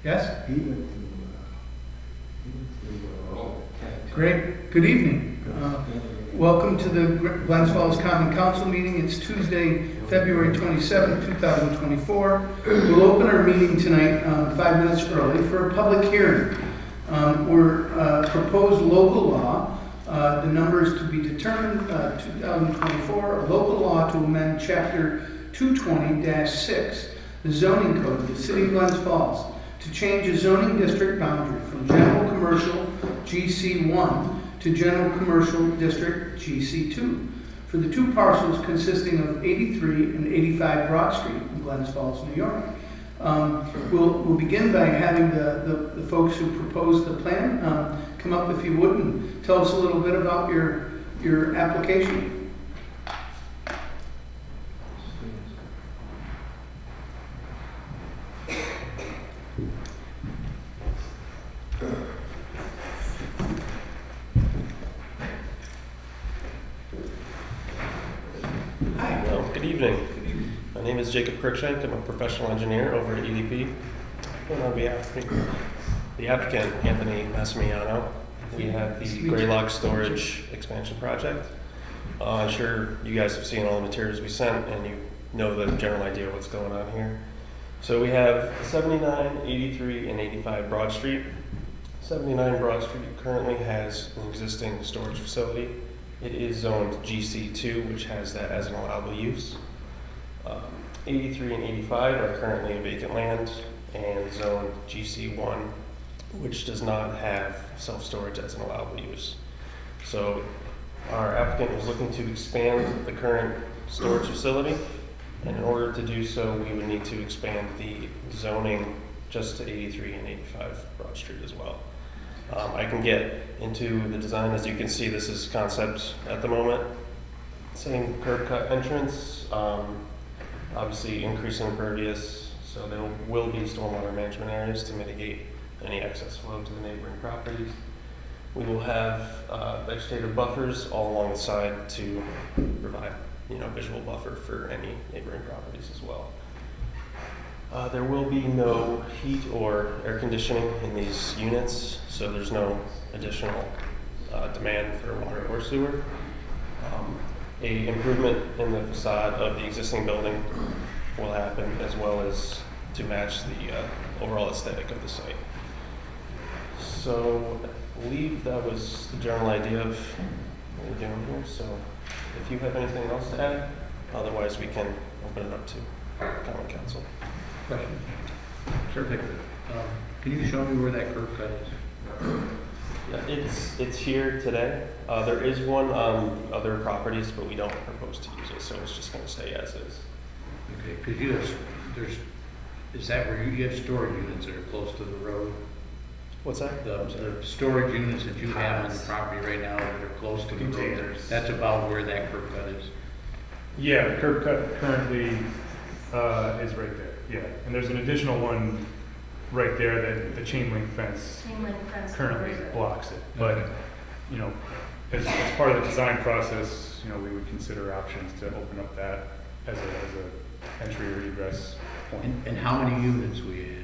Yes? He went to, Great. Good evening. Welcome to the Glens Falls Common Council meeting. It's Tuesday, February 27, 2024. We'll open our meeting tonight 5 minutes early for a public hearing. We're proposed local law. The number is to be determined 2024, a local law to amend Chapter 220-6, the zoning code of the City of Glens Falls, to change a zoning district boundary from general commercial GC1 to general commercial district GC2 for the two parcels consisting of 83 and 85 Broad Street in Glens Falls, New York. We'll begin by having the folks who proposed the plan come up, if you would, and tell us a little bit about your application. Hi. Well, good evening. My name is Jacob Cruikshank. I'm a professional engineer over at EDP. And on behalf of the applicant, Anthony Massimiano, we have the Greylock Storage Expansion Project. I'm sure you guys have seen all the materials we sent and you know the general idea of what's going on here. So we have 79, 83, and 85 Broad Street. 79 Broad Street currently has an existing storage facility. It is zoned GC2, which has that as an allowable use. 83 and 85 are currently in vacant land and zoned GC1, which does not have self-storage as an allowable use. So our applicant was looking to expand the current storage facility, and in order to do so, we would need to expand the zoning just to 83 and 85 Broad Street as well. I can get into the design. As you can see, this is concept at the moment. Same curb cut entrance, obviously increasing impervious, so there will be stormwater management areas to mitigate any excess flow to the neighboring properties. We will have vegetative buffers all along the side to provide, visual buffer for any neighboring properties as well. There will be no heat or air conditioning in these units, so there's no additional demand for water or sewer. A improvement in the facade of the existing building will happen, as well as to match the overall aesthetic of the site. So I believe that was the general idea of what we're doing here. So if you have anything else to add, otherwise we can open it up to common council. Question. Terrific. Can you show me where that curb cut is? Yeah, it's here today. There is one on other properties, but we don't propose to use it, so it's just going to stay as is. Okay, because is that where you have storage units that are close to the road? What's that? The storage units that you have on the property right now that are close to the road, Containers. that's about where that curb cut is? Yeah, the curb cut currently is right there, yeah. And there's an additional one right there that the chain link fence currently blocks it. But, Okay. As part of the design process, we would consider options to open up that as a entry or egress point. And how many units we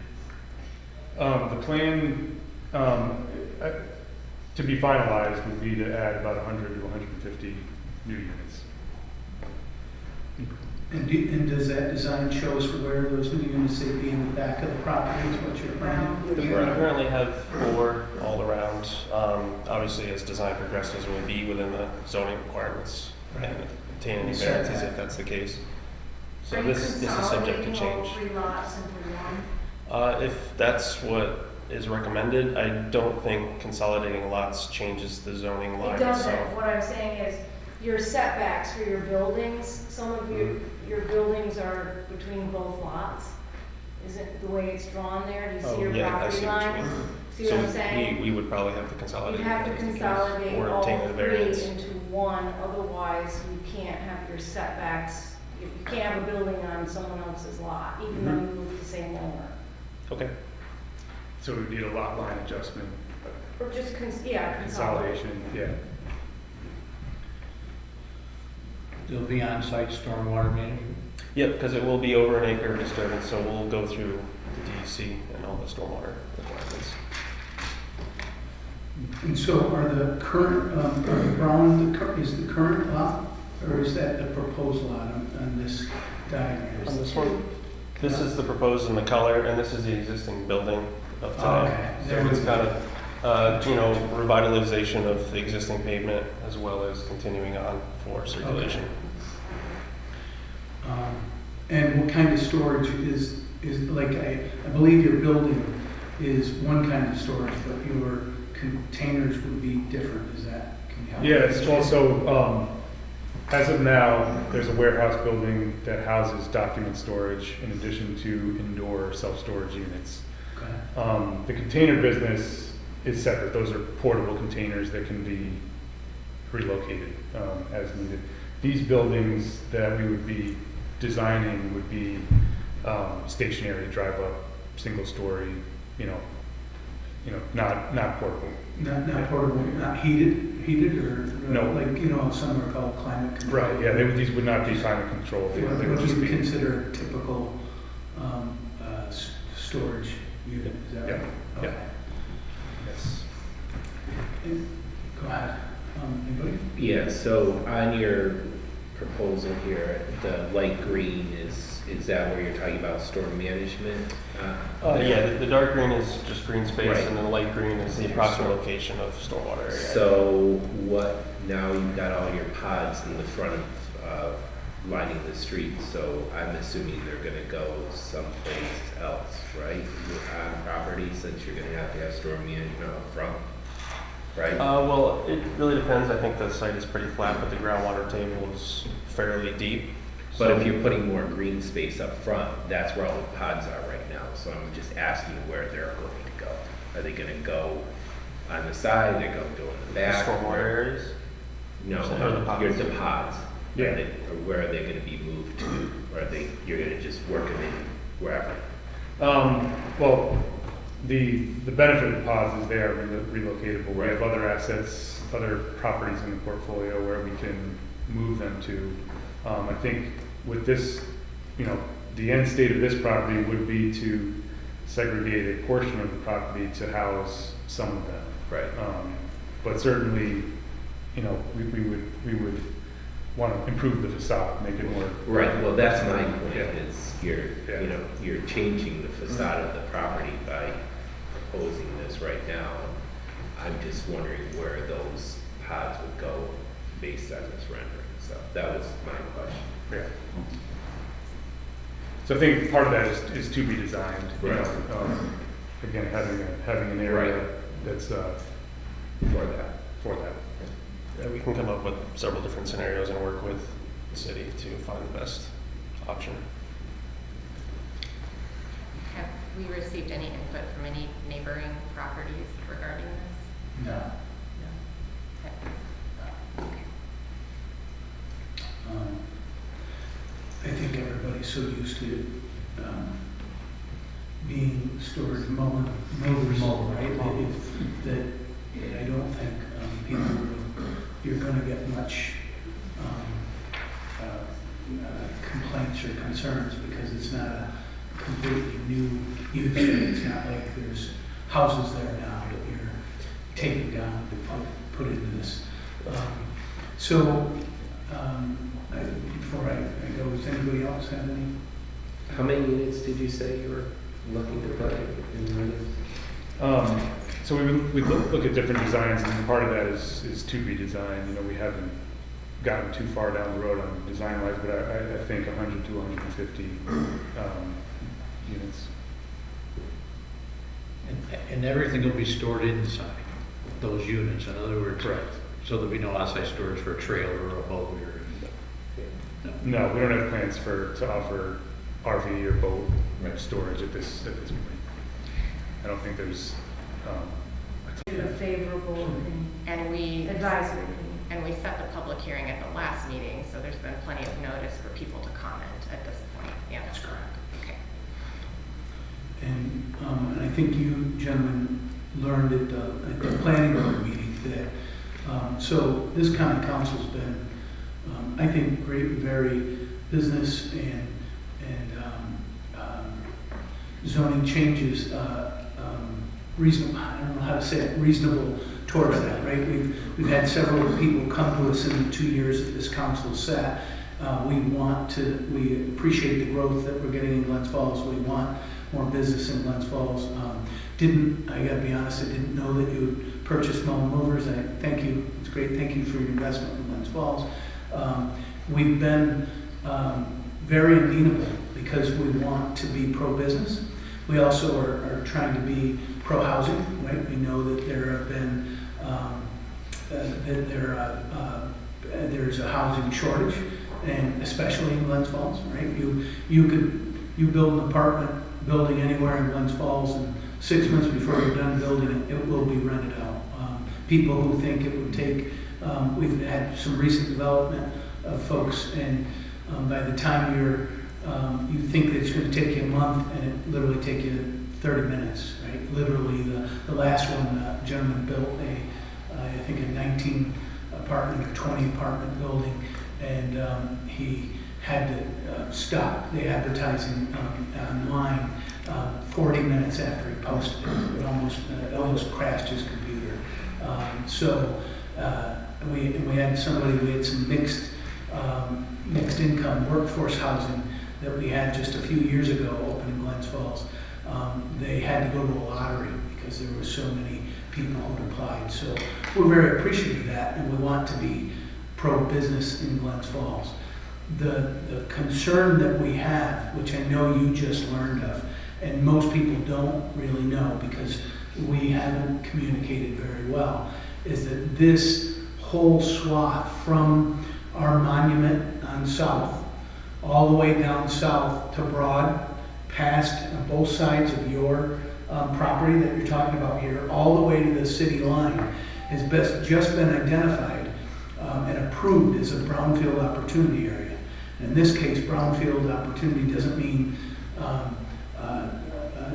have? The plan to be finalized would be to add about 100 to 150 new units. And does that design show us where those new units would be in the back of the property? Is what you're planning? We currently have 4 all around. Obviously, as design progresses, we'll be within the zoning requirements and obtain any variances if that's the case. So this is subject to change. If that's what is recommended, I don't think consolidating lots changes the zoning line It doesn't. itself. What I'm saying is your setbacks for your buildings, some of your buildings are between both lots. Is it the way it's drawn there? Do you see your I property see what you line? mean. See what I'm saying? We would probably have to consolidate. You have to if that's the case, consolidate or all obtain a 3 variance. into one, otherwise you can't have your setbacks, you can't have a building on someone else's lot, even though you live with the same owner. Okay. So we would need a lot line adjustment, Or just, consolidate. consolidation, yeah. There'll be on-site stormwater management? Yep, because it will be over an acre disturbance, so we'll go through the DEC and all the stormwater requirements. And so are the current, is the current lot, or is that the proposed lot on this diagram? On this one, this is the proposed in the color, and this is the existing building of today. Okay. So it's kind of, revitalization of the existing pavement as well as continuing on for circulation. And what kind of storage is like, I believe your building is one kind of storage, but your containers would be different, is that, can you help? Yeah, it's also, as of now, there's a warehouse building that houses document storage in addition to indoor self-storage units. Okay. The container business is separate. Those are portable containers that can be relocated as needed. These buildings that we would be designing would be stationary, drive-up, single-story, not portable. Not portable, not heated or? No. Like, some are called climate control. Right, yeah, these would not be climate controlled. They would What just you be, consider a typical storage unit, is that right? Yeah, Okay. yes. Go ahead. Anybody? Yeah, so on your proposal here, the light green is that where you're talking about storm management? The dark green is just green space, Right. and then the light green is the approximate location of stormwater area. So now you've got all your pods in the front of lining the street, so I'm assuming they're gonna go someplace else, right? On property, since you're gonna have to have storm management up front, right? Well, it really depends. I think the site is pretty flat, but the groundwater table is fairly deep. But So- if you're putting more green space up front, that's where all the pods are right now. So I'm just asking where they're going to go. Are they gonna go on the side, they're gonna go in the back? Stormwater areas? No, So they're the pods. you're the pods. Yeah. Or where are they gonna be moved to? Or you're gonna just work them in wherever? Well, the benefit of pods is they are relocatable. We have Right. other assets, other properties in the portfolio where we can move them to. I think with this, the end state of this property would be to segregate a portion of the property to house some of them. Right. But certainly, we would want to improve the facade, make it more. Right, well, that's my point, Yeah. is Yeah. you're changing the facade of the property by proposing this right now. I'm just wondering where those pods would go based on this rendering, so that was my question. Yeah. So I think part of that is to be designed, Right. Again, having an area Right. that's, For that. for that. Yeah, we can come up with several different scenarios and work with the city to find the best option. Have we received any input from any neighboring properties regarding this? No. No. Okay. I think everybody's so used to being stored mobile, right? That I don't think you're going to get much complaints or concerns, because it's not a completely new use. It's not like there's houses there now that you're taking down to put into this. Before I go, does anybody else have any? How many units did you say you were looking to put in units? So we look at different designs, and part of that is to be designed. We haven't gotten too far down the road on design-wise, but I think 100 to 150 units. And everything will be stored inside those units, in other words. Correct. So there'll be no outside storage for a trailer or a boat or. No, we don't have plans to offer RV or boat Right. storage at this point. I don't think there's, A favorable opinion, And we, advisory opinion. and we set the public hearing at the last meeting, so there's been plenty of notice for people to comment at this point. Yeah, that's correct. Okay. And I think you gentlemen learned at the planning board meeting that, so this common council's been, I think, great, very business and zoning changes reasonable, I don't know how to say it, reasonable towards that, right? We've had several people come to us in the 2 years that this council sat. We appreciate the growth that we're getting in Glens Falls. We want more business in Glens Falls. I gotta be honest, I didn't know that you would purchase Mullen Movers. I thank you, it's great, thank you for your investment in Glens Falls. We've been very amenable because we want to be pro-business. We also are trying to be pro-housing, right? We know that there have been, there's a housing shortage, and especially in Glens Falls, right? You build an apartment building anywhere in Glens Falls, and 6 months before you're done building it, it will be rented out. People who think it would take, we've had some recent development of folks, and by the time you think that it's going to take you a month, and it literally take you 30 minutes, right? Literally, the last one, gentleman built I think a 19 apartment or 20 apartment building, and he had to stop the advertising online 40 minutes after he posted it. It almost crashed his computer. We had some mixed income workforce housing that we had just a few years ago open in Glens Falls. They had to go to a lottery because there were so many people who applied. So we're very appreciative of that, and we want to be pro-business in Glens Falls. The concern that we have, which I know you just learned of, and most people don't really know because we haven't communicated very well, is that this whole swath from our monument on south, all the way down south to Broad, past both sides of your property that you're talking about here, all the way to the city line, has just been identified and approved as a brownfield opportunity area. In this case, brownfield opportunity doesn't mean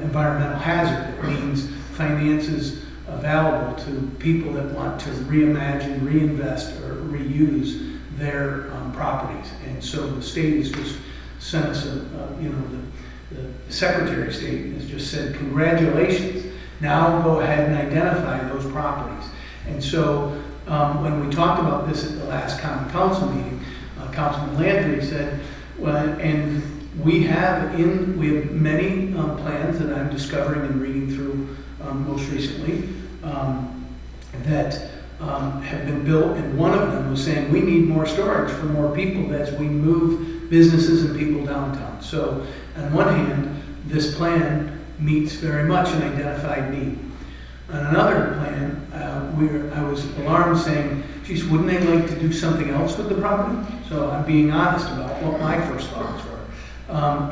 environmental hazard. It means finances available to people that want to reimagine, reinvest, or reuse their properties. And so the state has just sent us the Secretary of State has just said, congratulations, now go ahead and identify those properties. And so when we talked about this at the last Common Council meeting, Councilman Landry said, well, and we have many plans that I'm discovering and reading through most recently that have been built, and one of them was saying we need more storage for more people as we move businesses and people downtown. So on one hand, this plan meets very much an identified need. On another plan, I was alarmed saying, geez, wouldn't they like to do something else with the property? So I'm being honest about what my first thoughts were.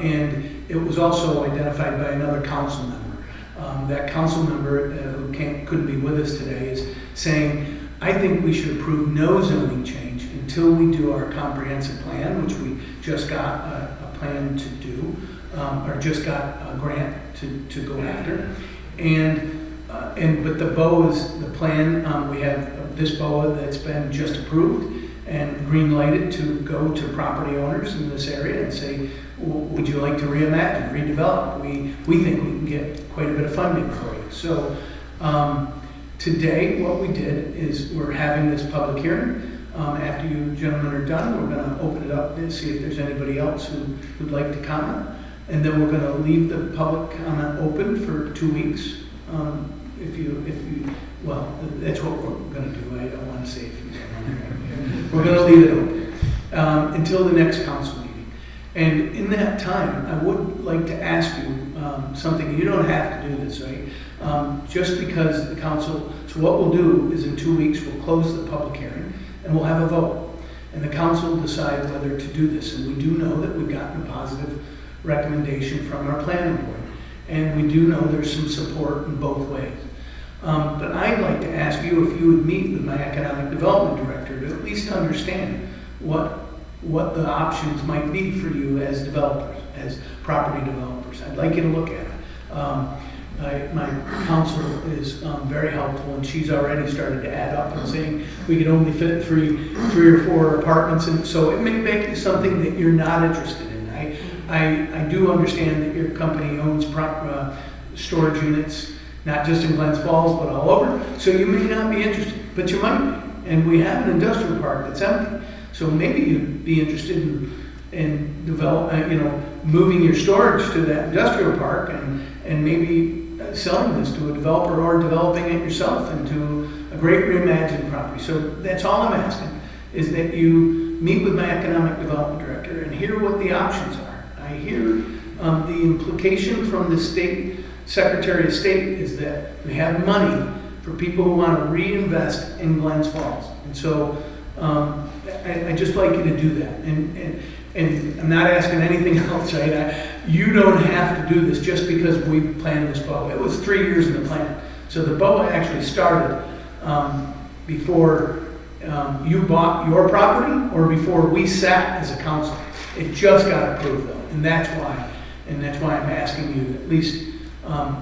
And it was also identified by another council member. That council member who couldn't be with us today is saying, I think we should approve no zoning change until we do our comprehensive plan, which we just got a plan to do, or just got a grant to go after. But the BOA is the plan. We have this BOA that's been just approved and green lighted to go to property owners in this area and say, would you like to reimagine, redevelop? We think we can get quite a bit of funding for you. So today what we did is we're having this public hearing. After you gentlemen are done, we're going to open it up to see if there's anybody else who would like to comment. And then we're going to leave the public comment open for 2 weeks. Well, that's what we're going to do. I don't want to say if you don't. We're going to leave it open until the next council meeting. And in that time, I would like to ask you something. You don't have to do this, right? Just because the council, so what we'll do is in 2 weeks, we'll close the public hearing and we'll have a vote. And the council will decide whether to do this. And we do know that we've gotten a positive recommendation from our planning board. And we do know there's some support in both ways. But I'd like to ask you if you would meet with my economic development director to at least understand what the options might be for you as developers, as property developers. I'd like you to look at it. My counsel is very helpful, and she's already started to add up and saying we could only fit three or four apartments, and so it may make it something that you're not interested in. I do understand that your company owns storage units, not just in Glens Falls, but all over. So you may not be interested, but you might be. And we have an industrial park that's empty. So maybe you'd be interested in moving your storage to that industrial park and maybe selling this to a developer or developing it yourself into a great reimagined property. So that's all I'm asking, is that you meet with my economic development director and hear what the options are. I hear the implication from the state Secretary of State is that we have money for people who want to reinvest in Glens Falls. And so I just like you to do that. And I'm not asking anything else, right? You don't have to do this just because we planned this BOA. It was 3 years in the plan. So the BOA actually started before you bought your property or before we sat as a council. It just got approved though, and that's why I'm asking you to at least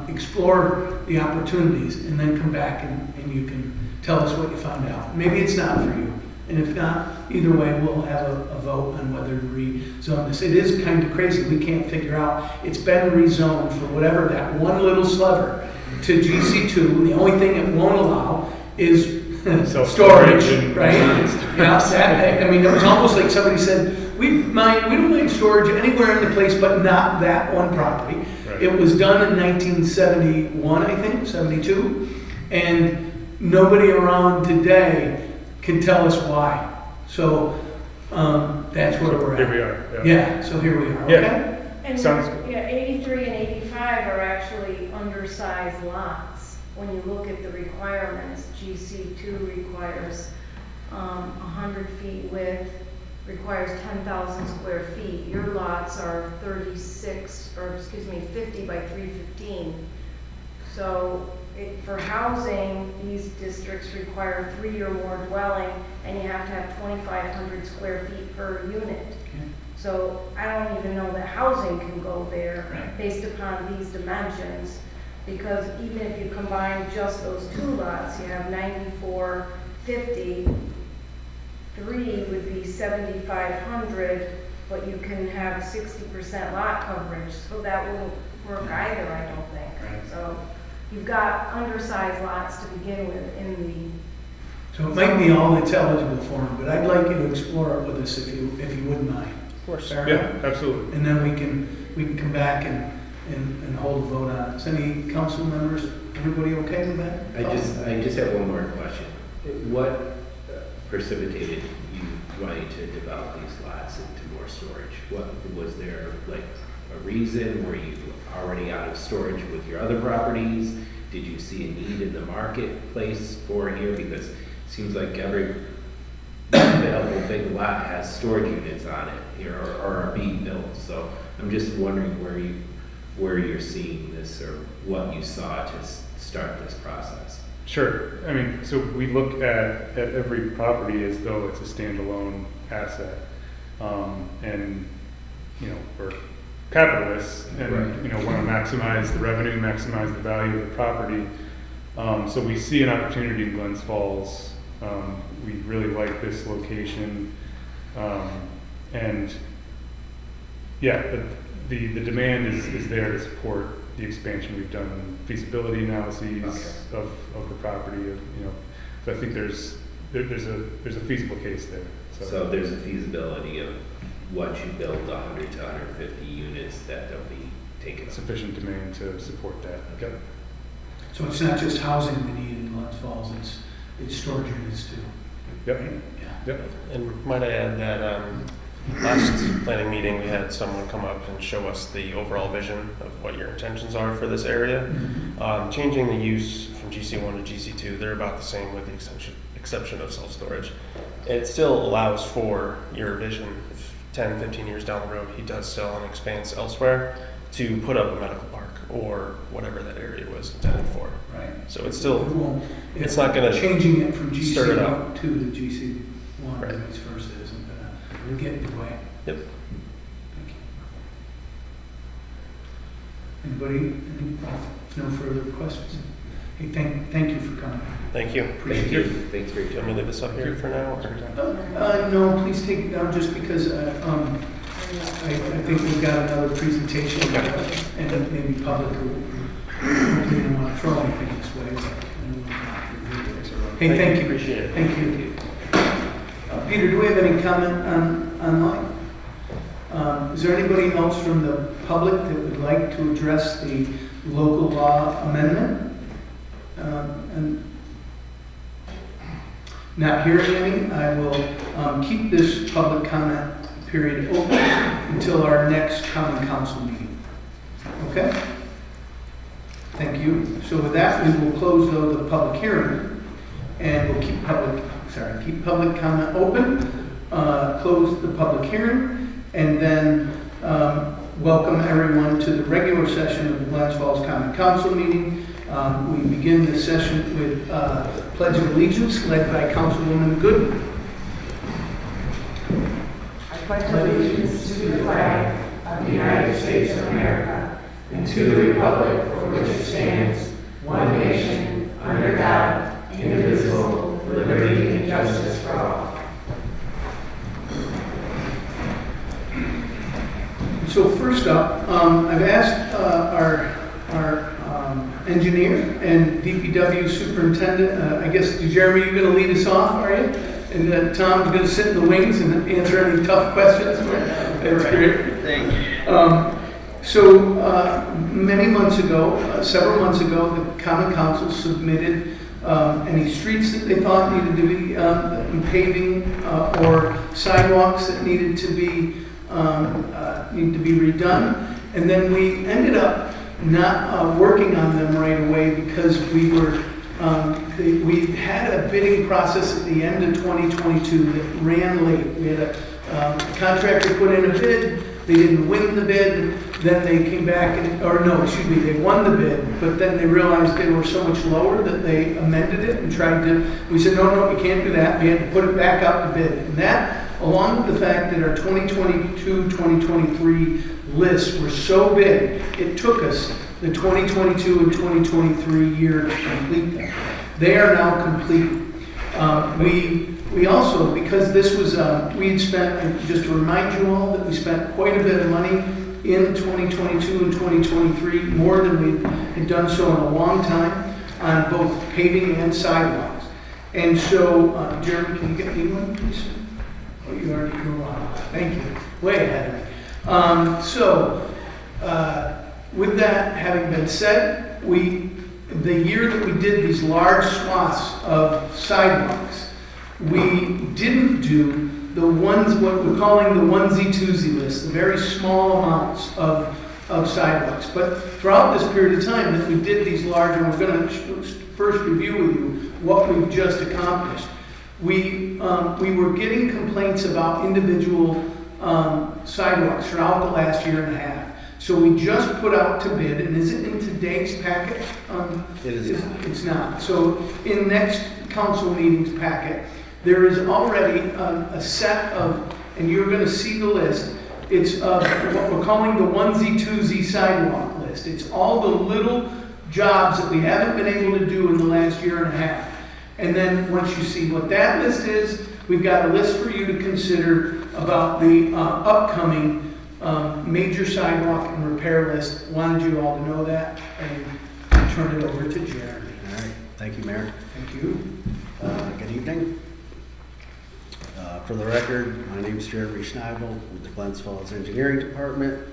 explore the opportunities and then come back and you can tell us what you found out. Maybe it's not for you. And if not, either way, we'll have a vote on whether to rezone this. It is kind of crazy. We can't figure out. It's been rezoned for whatever that one little sliver to GC2. The only thing it won't allow is storage, right? Yeah, I mean, it was almost like somebody said, we don't mind storage anywhere in the place, but not that one property. Right. It was done in 1971, I think, 72. And nobody around today can tell us why. So that's where we're at. Here we are. Yeah, so here we are. Yeah. Okay? And Sounds good. yeah, 83 and 85 are actually undersized lots. When you look at the requirements, GC2 requires 100 feet width, requires 10,000 square feet. Your lots are 50 by 315. So for housing, these districts require 3 or more dwelling, and you have to have 2,500 square feet per unit. Okay. So I don't even know that housing can go there Right. based upon these dimensions, because even if you combine just those two lots, you have 9,450. 3 would be 7,500, but you can have 60% lot coverage, so that wouldn't work either, I don't think. Right. So you've got undersized lots to begin with in the. So it might be all that's eligible for them, but I'd like you to explore it with us if you wouldn't mind. Of course. Fair Yeah, enough? absolutely. And then we can come back and hold a vote on it. Is any council members, everybody okay with that? I just have one more question. What precipitated you wanting to develop these lots into more storage? What was there, like a reason? Were you already out of storage with your other properties? Did you see a need in the marketplace for here? Because it seems like every available big lot has storage units on it here or are being built. So I'm just wondering where you're seeing this or what you saw to start this process. Sure. I mean, so we look at every property as though it's a standalone asset. And, we're capitalists and, Right. want to maximize the revenue, maximize the value of the property. So we see an opportunity in Glens Falls. We really like this location. And yeah, the demand is there to support the expansion. We've done feasibility analyses of the property. So I think there's a feasible case there. So there's a feasibility of once you build 100 to 150 units that they'll be taken up. Sufficient demand to support that. Okay. So it's not just housing we need in Glens Falls, it's storage units too. Yep. Right? Yeah. Yep. And might I add that last planning meeting, we had someone come up and show us the overall vision of what your intentions are for this area. Changing the use from GC1 to GC2, they're about the same with the exception of self-storage. It still allows for your vision, if 10, 15 years down the road, he does sell an expanse elsewhere, to put up a medical park or whatever that area was intended for. Right. So it's still, It won't- it's not gonna changing it from start it out. GC2 to GC1, Right. vice versa, isn't gonna get in the way. Yep. Thank you. Anybody? No further questions? Hey, thank you for coming. Thank you. Thank you. Thanks for your Do you want me to time. leave this up here for now? Or? No, please take it down just because I think we've got another presentation, and then maybe public who didn't want to throw anything this way. But I don't want to. Hey, thank you. Appreciate it. Thank you. Peter, do we have any comment online? Is there anybody else from the public that would like to address the local law amendment? And not hearing any, I will keep this public comment period open until our next common council meeting. Okay? Thank you. So with that, we will close though the public hearing, and we'll keep public comment open, close the public hearing, and then welcome everyone to the regular session of the Glens Falls Common Council meeting. We begin this session with Pledge of Allegiance led by Councilwoman Goodman. I pledge allegiance to the flag of the United States of America and to the republic for which it stands, one nation, under God, indivisible, with liberty and justice for all. So first up, I've asked our engineer and DPW superintendent, I guess, Jeremy, you're going to lead us off, are you? And Tom's going to sit in the wings and answer any tough questions. That's great. Thank you. Many months ago, several months ago, the Common Council submitted any streets that they thought needed to be paving or sidewalks that needed to be redone, and then we ended up not working on them right away because we were we had a bidding process at the end of 2022 that ran late. We had a contractor put in a bid, they didn't win the bid, then they came back they won the bid, but then they realized they were so much lower that they amended it and we said, no, we can't do that. We had to put it back out to bid. And that, along with the fact that our 2022-2023 lists were so big, it took us the 2022 and 2023 year to complete them. They are now complete. We also, because this was, we had spent, just to remind you all, that we spent quite a bit of money in 2022 and 2023, more than we had done so in a long time, on both paving and sidewalks. And so, Jeremy, can you get me one, please? Oh, you already grew on. Thank you. Way ahead of me. With that having been said, the year that we did these large swaths of sidewalks, we didn't do the ones, what we're calling the onesie-twosie list, the very small amounts of sidewalks. But throughout this period of time that we did these larger, we're going to first review with you what we've just accomplished. We were getting complaints about individual sidewalks throughout the last year and a half. So we just put out to bid, and is it in today's packet? It is not. It's not. So in next council meeting's packet, there is already a set of, and you're going to see the list, it's of what we're calling the onesie-twosie sidewalk list. It's all the little jobs that we haven't been able to do in the last year and a half. And then once you see what that list is, we've got a list for you to consider about the upcoming major sidewalk and repair list. Wanted you all to know that, and turn it over to Jeremy. All right. Thank you, Mayor. Thank you. Good evening. For the record, my name is Jeremy Schneibel with the Glens Falls Engineering Department.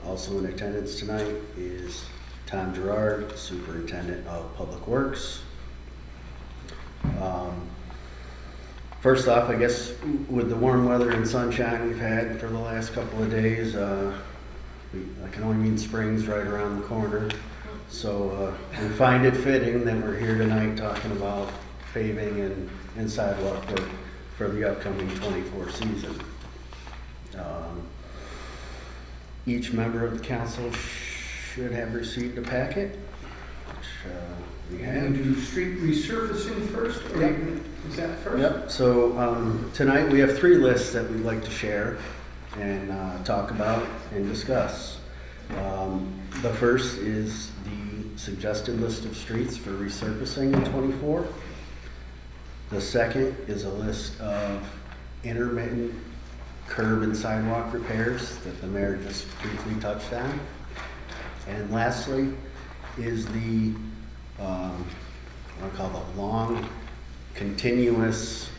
Also in attendance tonight is Tom Gerard, Superintendent of Public Works. First off, I guess with the warm weather and sunshine we've had for the last couple of days, I can only mean spring's right around the corner. So we find it fitting that we're here tonight talking about paving and sidewalk work for the upcoming 24 season. Each member of the council should have received a packet, which we And have. we do street resurfacing first, or Yep. is that first? Yep, so tonight we have 3 lists that we'd like to share and talk about and discuss. The first is the suggested list of streets for resurfacing in 24. The second is a list of intermittent curb and sidewalk repairs that the mayor just briefly touched on. And lastly is the, what I call the long, continuous,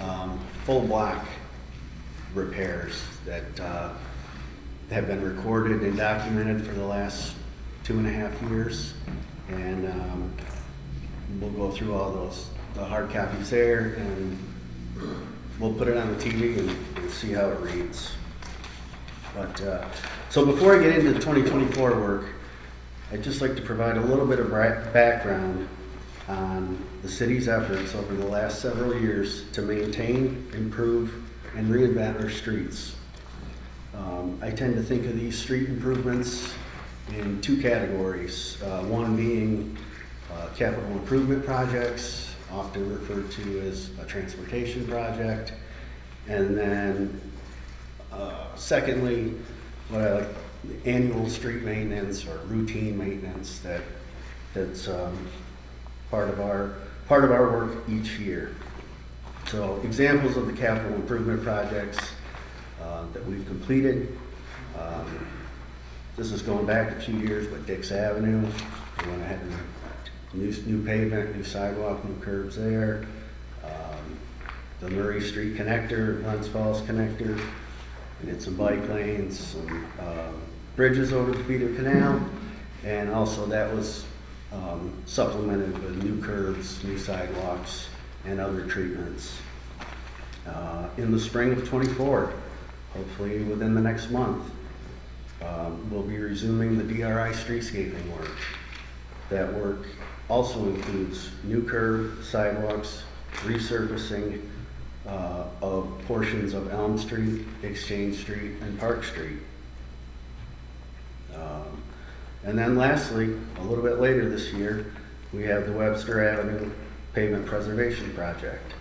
full block repairs that have been recorded and documented for the last 2.5 years. And we'll go through all those, the hard copies there, and we'll put it on the TV and see how it reads. But so before I get into the 2024 work, I'd just like to provide a little bit of background on the city's efforts over the last several years to maintain, improve, and reinvent our streets. I tend to think of these street improvements in two categories. One being capital improvement projects, often referred to as a transportation project. And then secondly, what I like, annual street maintenance or routine maintenance that's part of our work each year. So examples of the capital improvement projects that we've completed. This is going back a few years, but Dix Avenue, we went ahead and new pavement, new sidewalk, new curbs there. The Murray Street connector, Glens Falls connector, we did some bike lanes, some bridges over the Feeder Canal, and also that was supplemented with new curbs, new sidewalks, and other treatments. In the spring of '24, hopefully within the next month, we'll be resuming the DRI streetscaping work. That work also includes new curb, sidewalks, resurfacing of portions of Elm Street, Exchange Street, and Park Street. And then lastly, a little bit later this year, we have the Webster Avenue Pavement Preservation Project.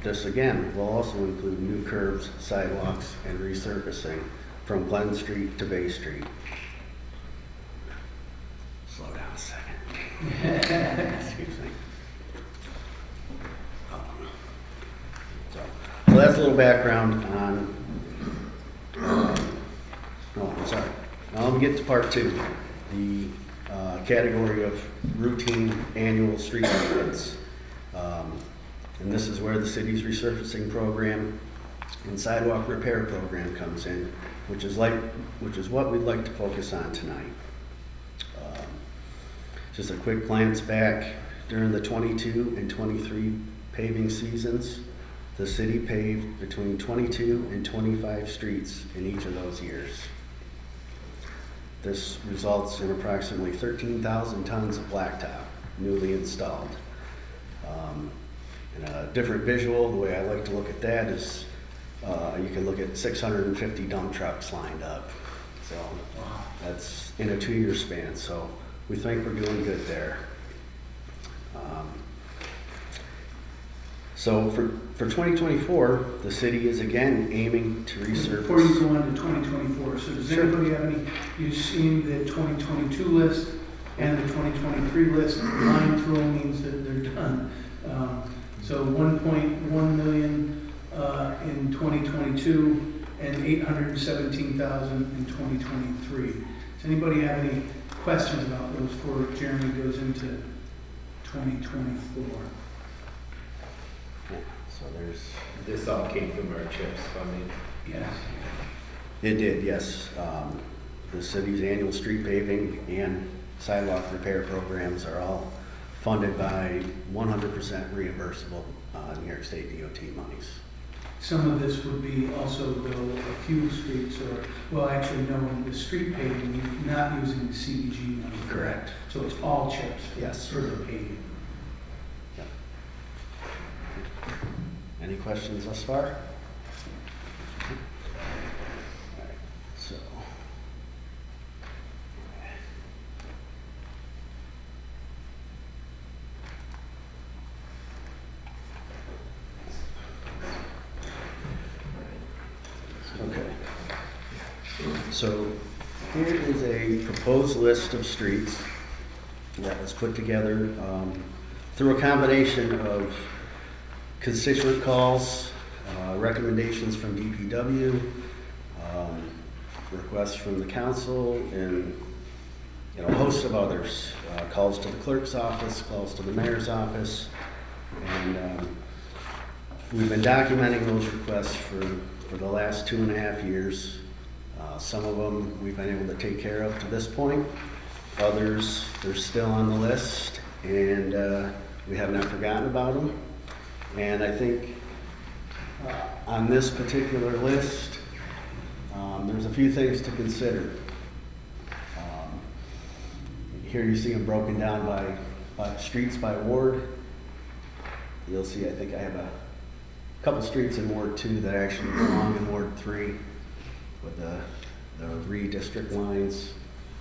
This again will also include new curbs, sidewalks, and resurfacing from Glen Street to Bay Street. Slow down a second. Excuse me. So that's a little background on, I'm sorry. Now let me get to part two, the category of routine annual street maintenance. And this is where the city's resurfacing program and sidewalk repair program comes in, which is what we'd like to focus on tonight. Just a quick glance back, during the 22 and 23 paving seasons, the city paved between 22 and 25 streets in each of those years. This results in approximately 13,000 tons of blacktop newly installed. And a different visual, the way I like to look at that is you can look at 650 dump trucks lined up. So that's in a 2-year span. So we think we're doing good there. So for 2024, the city is again aiming to resurface. Before you go on to 2024, so does Sure. anybody have any, you've seen the 2022 list and the 2023 list, line through means that they're done. So 1.1 million in 2022 and 817,000 in 2023. Does anybody have any questions about those before Jeremy goes into 2024? So there's. This all came from our CHIPS funding. Yes. It did, yes. The city's annual street paving and sidewalk repair programs are all funded by 100% reimbursable New York State DOT monies. Some of this would be also, though, a few streets, or, well, actually, no, in the street paving, you're not using CDG money. Correct. So it's all chips. Yes. For the paving. Yep. Any questions thus far? All right, so. Okay. So here is a proposed list of streets that was put together through a combination of constituent calls, recommendations from DPW, requests from the council, and a host of others. Calls to the clerk's office, calls to the mayor's office, and we've been documenting those requests for the last 2.5 years. Some of them we've been able to take care of to this point. Others, they're still on the list, and we have not forgotten about them. And I think on this particular list, there's a few things to consider. Here you see them broken down by streets by ward. You'll see, I think I have a couple streets in Ward 2 that actually belong in Ward 3, with the redistrict lines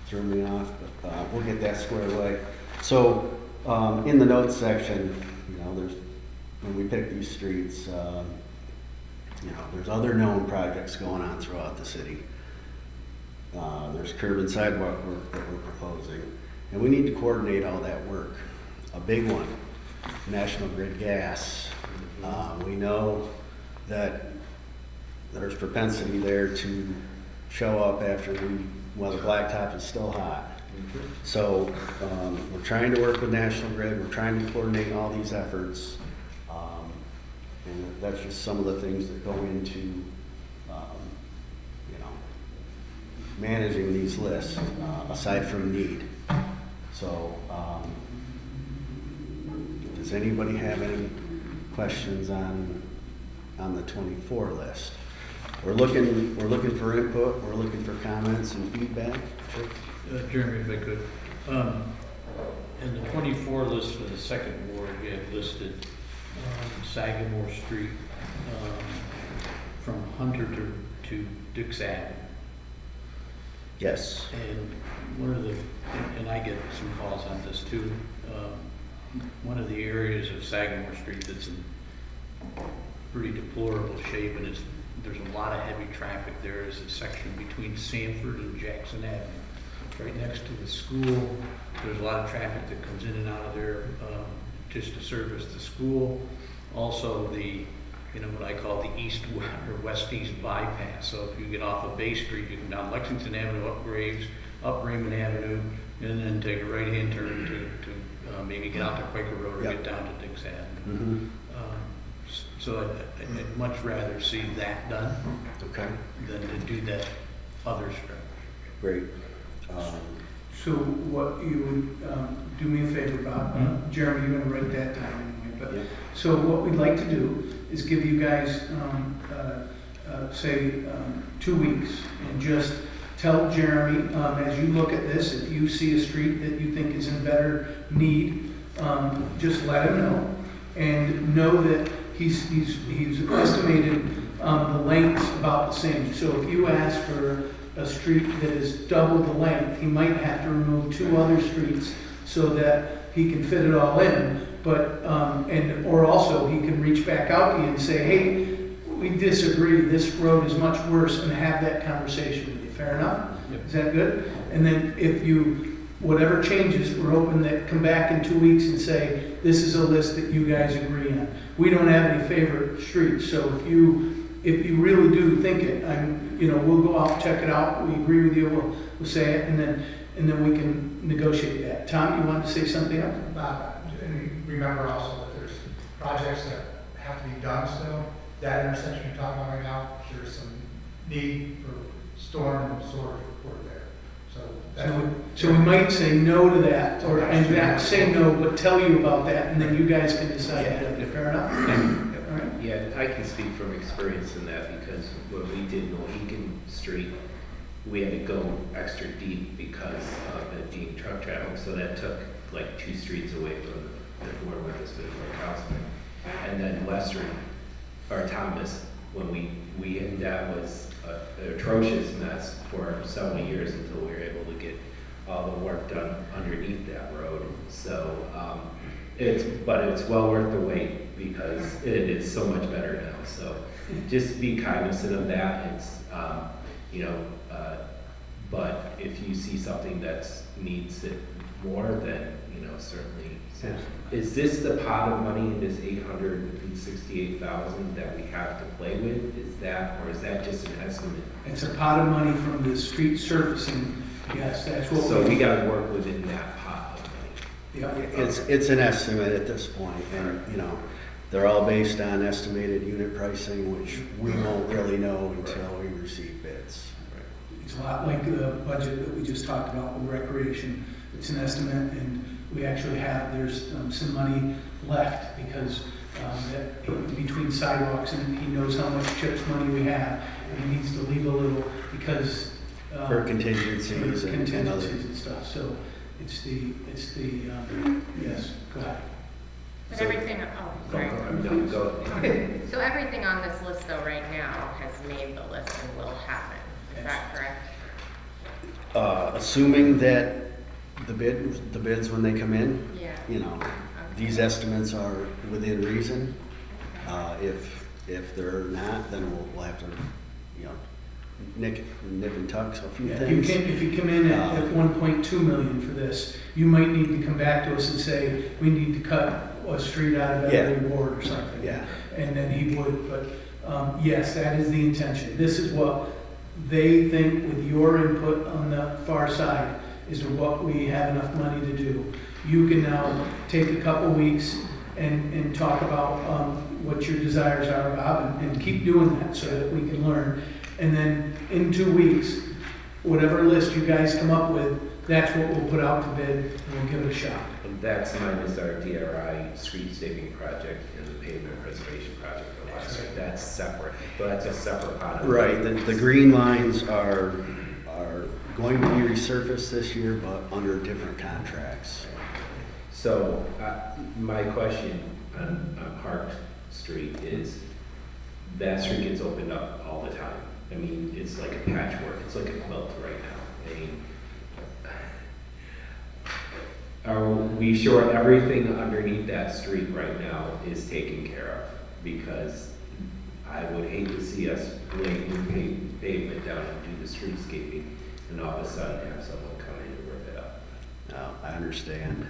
threw me off, but we'll get that squared away. So in the notes section, there's, when we pick these streets, there's other known projects going on throughout the city. There's curb and sidewalk work that we're proposing, and we need to coordinate all that work. A big one, National Grid gas. We know that there's propensity there to show up after while the blacktop is still hot. So we're trying to work with National Grid, we're trying to coordinate all these efforts. And that's just some of the things that go into managing these lists, aside from need. So does anybody have any questions on the 24 list? We're looking for input, we're looking for comments and feedback. Sure. Jeremy, if I could. In the 24 list for the second ward, we have listed Sagamore Street from Hunter to Dix Avenue. Yes. And and I get some calls on this too. One of the areas of Sagamore Street that's in pretty deplorable shape, and there's a lot of heavy traffic there, is a section between Sanford and Jackson Avenue. Right next to the school, there's a lot of traffic that comes in and out of there just to service the school. Also the, what I call the east or west-east bypass. So if you get off of Bay Street, you can down Lexington Avenue, up Graves, up Raymond Avenue, and then take a right-hand turn to maybe get out to Quaker Road or Yep. get down to Dix Avenue. Mm-hmm. So I'd much rather see that done Okay. than to do that other stretch. Great. So what you would, do me a favor, Bob, Jeremy, you're gonna write that down anyway, but, Yeah. so what we'd like to do is give you guys, say, 2 weeks, and just tell Jeremy, as you look at this, if you see a street that you think is in better need, just let him know, and know that he's estimated the length's about the same. So if you ask for a street that is double the length, he might have to remove 2 other streets so that he can fit it all in. But or also he can reach back out to you and say, hey, we disagree, this road is much worse, and have that conversation with you. Fair enough? Yep. Is that good? And then if whatever changes, we're hoping that come back in 2 weeks and say, this is a list that you guys agree on. We don't have any favorite streets, so if you really do think it, we'll go out, check it out, we agree with you, we'll say it, and then we can negotiate that. Tom, you wanted to say something else? And remember also that there's projects that have to be done still. That intersection you're talking about right now, there's some need for storm and storage report there. So we might say no to that, and not say no, but tell you about that, and then you guys can decide. Fair enough? All right. Yeah, I can speak from experience in that, because when we did Mohegan Street, we had to go extra deep because of it being truck traffic, so that took like 2 streets away from the board with us before councilman. And then Western, or Thomas, when that was an atrocious mess for several years until we were able to get all the work done underneath that road. So but it's well worth the wait, because it is so much better now. So just be cognizant of that. It's but if you see something that needs it more, then certainly Is this the pot of money in this 868,000 that we have to play with? Is that, or is that just an estimate? It's a pot of money from the street surfacing, yes, that's what. So we gotta work within that pot of money. Yeah. It's an estimate at this point, and, you know, they're all based on estimated unit pricing, which we won't really know until we receive bids. It's a lot like the budget that we just talked about with recreation. It's an estimate, and we actually have, there's some money left because between sidewalks, and he knows how much CHIPS money we have, and he needs to leave a little because. For contingencies and other. Contingencies and stuff, so it's the, yes, go ahead. But So- everything, sorry. I'm done, go. So everything on this list though right now has made the list and will happen, is that correct? Assuming that the bids when they come in, Yeah. you know, these estimates are within reason. If they're not, then we'll have to, you know, nip and tuck a few Yeah, things. if you come in at 1.2 million for this, you might need to come back to us and say, we need to cut a street out of every ward or something. Yeah. And then he would, but yes, that is the intention. This is what they think with your input on the far side is what we have enough money to do. You can now take a couple weeks and talk about what your desires are, Bob, and keep doing that so that we can learn. And then in 2 weeks, whatever list you guys come up with, that's what we'll put out to bid, and we'll give it a shot. And that's minus our DRI street saving project and the pavement preservation project. That's separate, but that's a separate pot. of Right, money. the green lines are going to be resurfaced this year, but under different contracts. So, my question on Park Street is, that street gets opened up all the time. I mean, it's like a patchwork, it's like a quilt right now. I mean, are we sure everything underneath that street right now is taken care of? Because I would hate to see us lay new pavement down and do the streetscaping, and all of a sudden have someone come in and rip it up. No, I understand.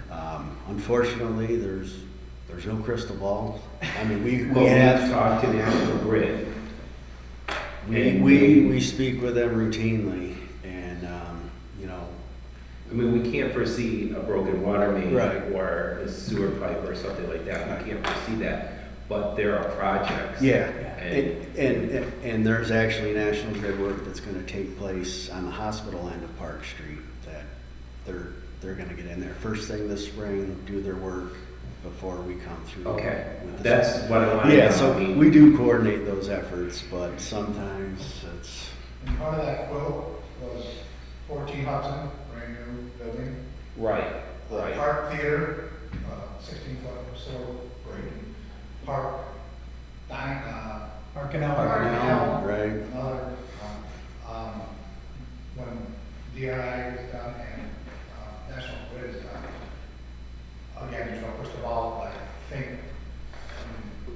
Unfortunately, there's no crystal ball. I mean, we Well, have. we've talked to National Grid. We speak with them routinely, and, you know, I mean, we can't foresee a broken water main Right. or a sewer pipe or something like that. We can't foresee that, but there are projects. yeah. And And there's actually National Grid work that's gonna take place on the hospital end of Park Street that they're gonna get in there first thing this spring, do their work before we come through. okay, with the- that's what I wanted to know. Yeah, so I mean, we do coordinate those efforts, but sometimes it's, And part of that quote was 14 Hudson, brand new building. Right, right. Park Theater, 16-foot or so, great. Park, Park and out. Park and Out. right? Another, when DRI is done and National Grid is done, again, there's no crystal ball, but I think,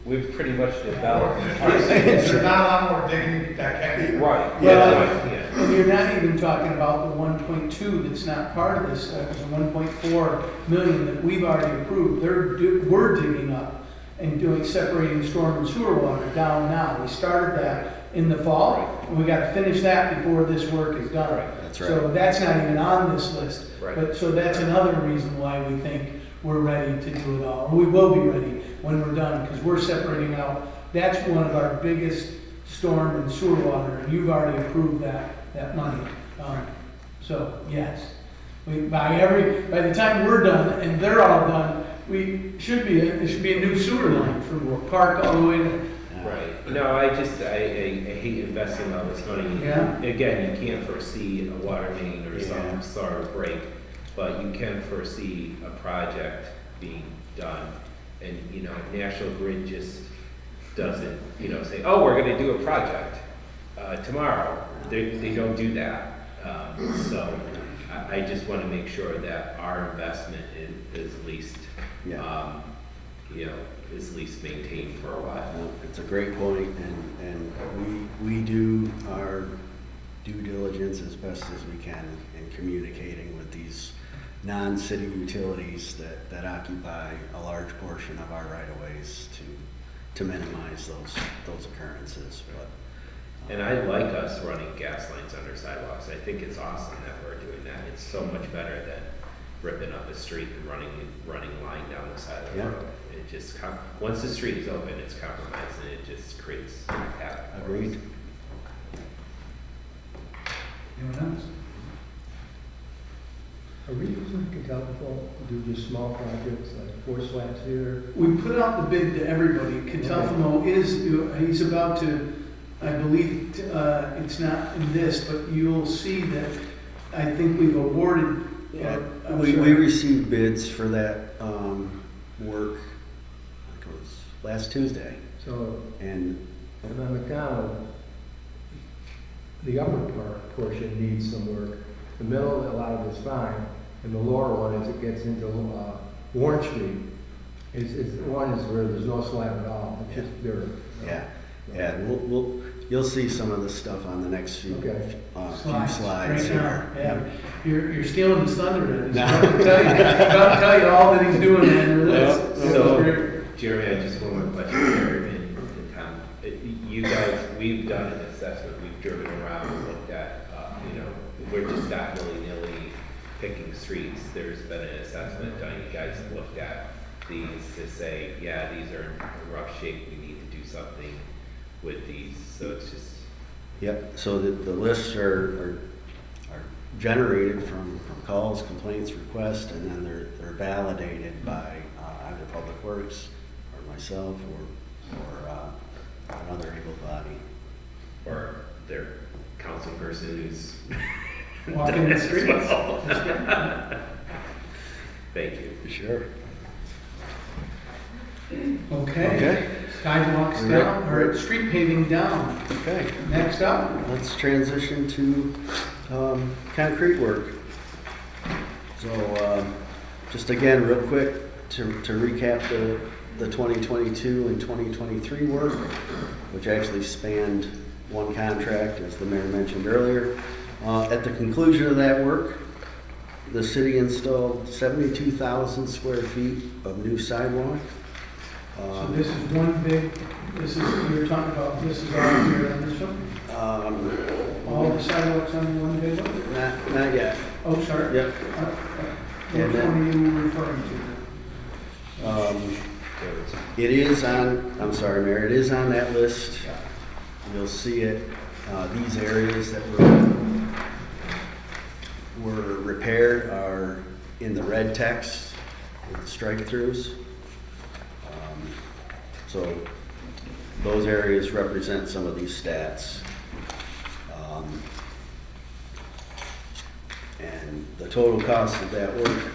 We've pretty much developed. there's not a lot more digging that can be. Right, Well, yeah. and you're not even talking about the 1.2 that's not part of this, there's a 1.4 million that we've already approved. We're digging up and separating storm and sewer water down now. We started that in the fall, and we gotta finish that before this work is done. That's So right. that's not even on this list. Right. But, so that's another reason why we think we're ready to do it all. Or we will be ready when we're done, because we're separating out, that's one of our biggest storm and sewer water, and you've already approved that money. So, yes. By the time we're done and they're all done, there should be a new sewer line from Park all the way to, Right. No, I hate investing all this money. Yeah. Again, you can't foresee a water main or Yeah. some sort of break, but you can foresee a project being done. And, you know, National Grid just doesn't, say, oh, we're gonna do a project, tomorrow. They don't do that. So I just wanna make sure that our investment is at least, Yeah. is at least maintained for a while. No, it's a great point, and we do our due diligence as best as we can in communicating with these non-city utilities that occupy a large portion of our right-of-ways to minimize those occurrences. But And I like us running gas lines under sidewalks. I think it's awesome that we're doing that. It's so much better than ripping up a street and running line down the side of the Yeah. road. It just, once the street is open, it's compromised and it just creates havoc. for us. Agreed. Anyone else? Are we using Catalpa to do just small projects like 4 slabs here? We put out the bid to everybody. Catalfamo he's about to, I believe, it's not in this, but you'll see that I think we've awarded. I'm We sorry. received bids for that work, I think it was last Tuesday. So, And and on the down, the upper portion needs some work. The middle, a lot of it's fine, and the lower one, as it gets into Warren Street, one is where there's no slab at all, it's just dirt. yeah, you'll see some of this stuff on the next few, Okay. few slides right now. here. Yeah, you're stealing his thunder. He's No. about to tell you all that he's doing, man. So, Jeremy, I just one more question here, and Tom, you guys, we've done an assessment, we've driven around and looked at, we're just not willy-nilly picking streets. There's been an assessment done, you guys have looked at these to say, yeah, these are in rough shape, we need to do something with these, so it's just, Yep, so the lists are generated from calls, complaints, requests, and then they're validated by either Public Works or myself or another able body. or their council person who's Walking the streets. Thank you. Sure. Okay. Sidewalks We're down, or street paving down. Okay, Next up. let's transition to concrete work. So just again, real quick, to recap the 2022 and 2023 work, which actually spanned one contract, as the mayor mentioned earlier. At the conclusion of that work, the city installed 72,000 square feet of new sidewalk. So this is one big, you're talking about, this is all here on this one? All the sidewalks on one big one? Not yet. Oh, sorry. Yep. Which And then- one are you referring to? It is on, I'm sorry, Mayor, it is on that list. You'll see it, these areas that were repaired are in the red text with the strike-throughs. So those areas represent some of these stats. And the total cost of that work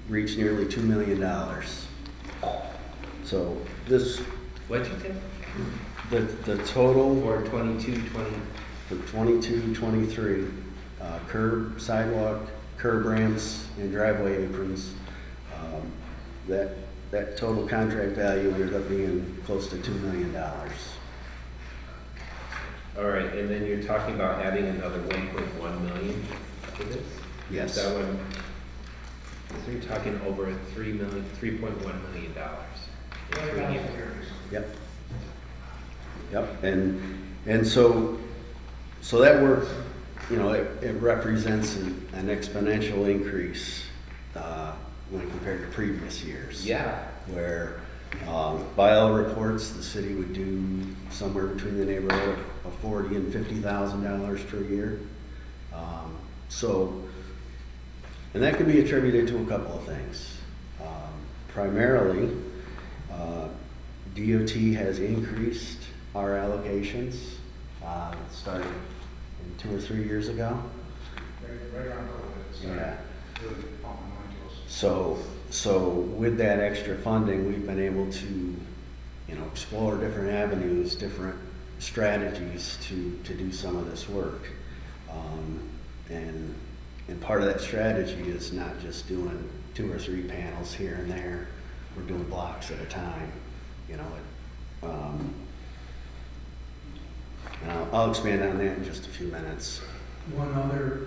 reached nearly $2 million. So this, What'd you say? the total For 22, 20, for 22, 23, curb, sidewalk, curb ramps, and driveway aprons, that total contract value ended up being close to $2 million. all right, and then you're talking about adding another 1.1 million to this? Yes. Is that one, so you're talking over $3.1 million in 3 years. Yep. Yep, and so that work, it represents an exponential increase when compared to previous years. Yeah. Where, by all reports, the city would do somewhere between the neighborhood of $40,000 and $50,000 per year. And that could be attributed to a couple of things. Primarily, DOT has increased our allocations, starting 2 or 3 years ago. Right around COVID, so Yeah. really pumping money to us. So with that extra funding, we've been able to, explore different avenues, different strategies to do some of this work. And part of that strategy is not just doing 2 or 3 panels here and there. We're doing blocks at a time, and I'll expand on that in just a few minutes. one other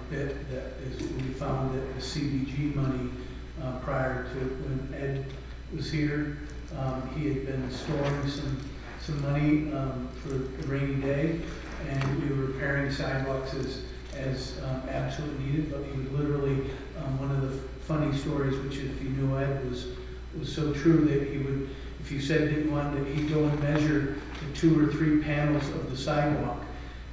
bit that is, we found that the CDG money prior to when Ed was here, he had been storing some money for the rainy day, and we were repairing sidewalks as absolutely needed, but he would literally, one of the funny stories, which if you knew Ed was so true, that he would, if you said that you wanted, he'd go and measure the 2 or 3 panels of the sidewalk.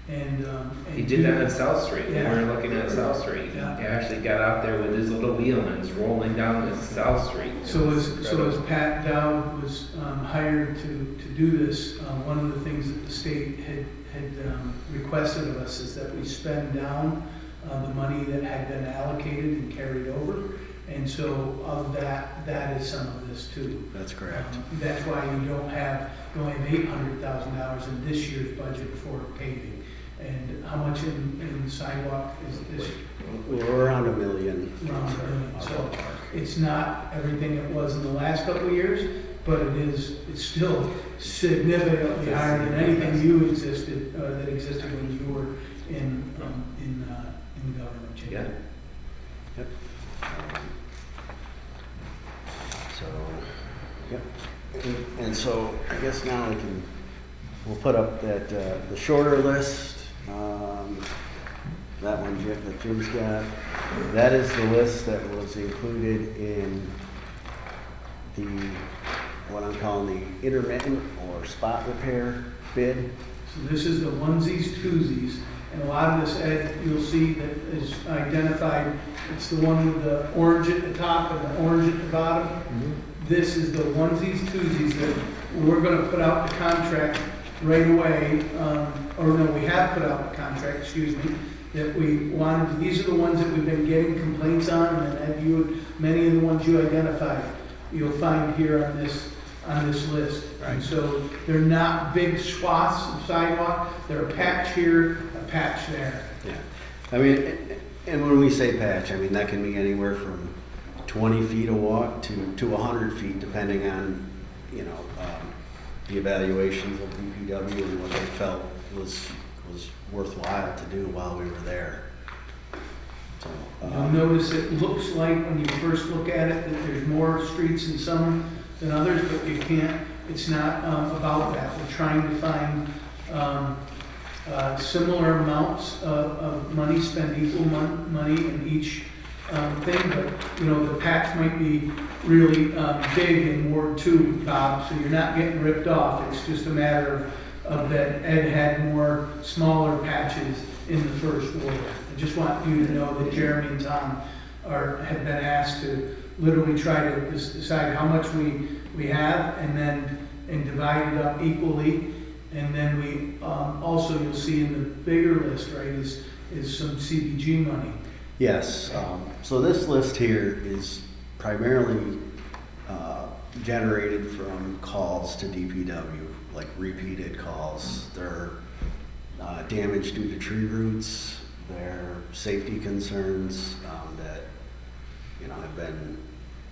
And He did that on South Street. Yeah. We were looking at South Street. Yeah. He actually got out there with his little wheel and was rolling down the South Street. So It was as incredible. Pat Dowd was hired to do this, one of the things that the state had requested of us is that we spend down the money that had been allocated and carried over. And so of that is some of this too. That's correct. That's why you only have $800,000 in this year's budget for paving. And how much in sidewalk is this? We're around $1 million. Around $1 million. So it's not everything it was in the last couple of years, but it's still significantly higher than anything that existed when you were in government. Jim. Yeah. Yep. So, yep. And so I guess now we'll put up that, the shorter list. That one that Jim's got. That is the list that was included in what I'm calling the intermittent or spot repair bid. So this is the onesies, twosies, and a lot of this, Ed, you'll see that is identified. It's the one with the orange at the top and the orange at the bottom. This is the onesies, twosies that we're gonna put out the contract right away, or no, we have put out the contract, excuse me, that we wanted, these are the ones that we've been getting complaints on, and Ed, many of the ones you identified, you'll find here on this list. Right. And so they're not big swaths of sidewalk, they're a patch here, a patch there. Yeah. I mean, and when we say patch, I mean, that can be anywhere from 20 feet of walk to 100 feet, depending on, the evaluations of DPW and what they felt was worthwhile to do while we were there. So, You'll notice it looks like, when you first look at it, that there's more streets in some than others, but you can't, it's not about that. We're trying to find similar amounts of money, spend equal money in each thing, but, the patch might be really big in Ward 2, Bob, so you're not getting ripped off. It's just a matter of that Ed had more smaller patches in the first ward. I just want you to know that Jeremy and Tom have been asked to literally try to decide how much we have and divide it up equally. And then we also, you'll see in the bigger list, right, is some CDG money. yes. So this list here is primarily generated from calls to DPW, like repeated calls. They're damage due to tree roots. They're safety concerns that have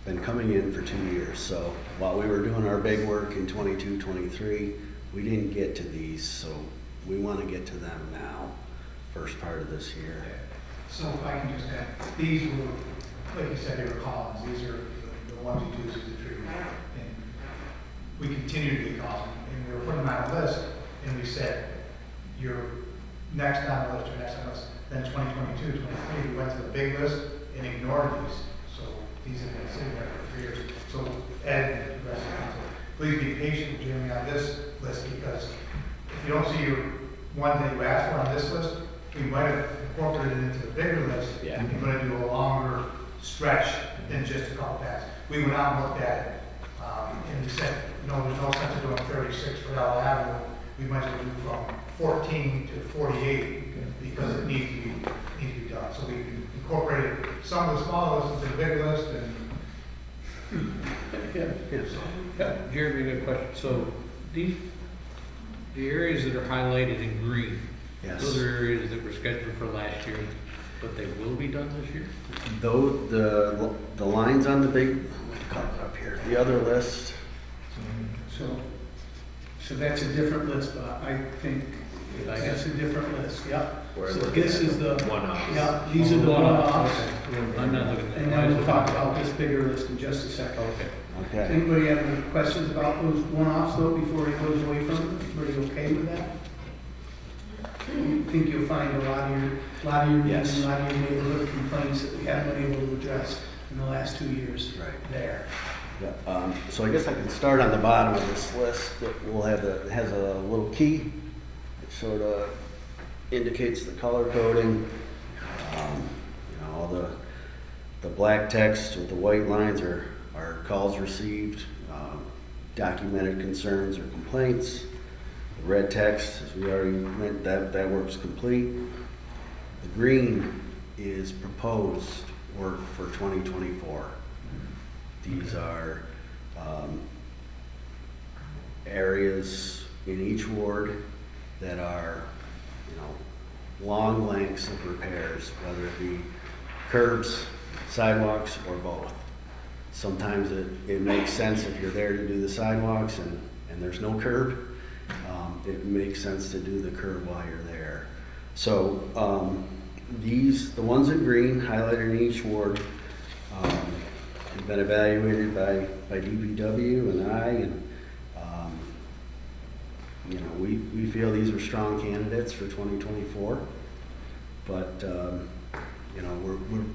been coming in for 2 years. So while we were doing our big work in 22, 23, we didn't get to these. So we want to get to them now, first part of this year. So if I can just add, these were, like you said, they were columns. These are the ones you do to the tree. And we continue to get calls, and we were putting them on a list, and we said, you're next on the list, you're next on the list. Then 2022, 23, we went to the big list and ignored these. So these have been sitting there for 3 years. So Ed, the rest of the council, please be patient with Jeremy on this list, because if you don't see your one that you asked for on this list, we might have incorporated it into the bigger list. Yeah. And going to do a longer stretch than just a couple paths. We went out and looked at it, and we said, there's no sense of doing 36 for Ella Avenue. We might as well do from 14 to 48 because it needs to be done. So we incorporated some of the smaller lists into the big list, and Yeah, Jeremy, good question. So the areas that are highlighted in green, Yes. those are areas that were scheduled for last year, but they will be done this year? Though the lines on the big, up here, the other list, So that's a different list, but I think I That's guess. a different list, yep. We're So looking this at is the, one-offs. yeah, these are the one-offs. I'm not looking at. And then we'll talk about this bigger list in just a second. Okay. Okay. Anybody have any questions about those one-offs though, before he goes away from them? Everybody okay with that? I think you'll find a lot of your, Yes. a lot of your neighborhood complaints that we haven't been able to address in the last 2 years. Right. There. Yeah, so I guess I can start on the bottom of this list. That we'll have it has a little key. It sort of indicates the color coding. All the black text with the white lines are calls received, documented concerns or complaints. The red text, as we already meant, that work's complete. The green is proposed work for 2024. These are areas in each ward that are, long lengths of repairs, whether it be curbs, sidewalks, or both. Sometimes it makes sense if you're there to do the sidewalks and there's no curb. It makes sense to do the curb while you're there. So the ones in green highlighted in each ward have been evaluated by DPW and I, and we feel these are strong candidates for 2024. But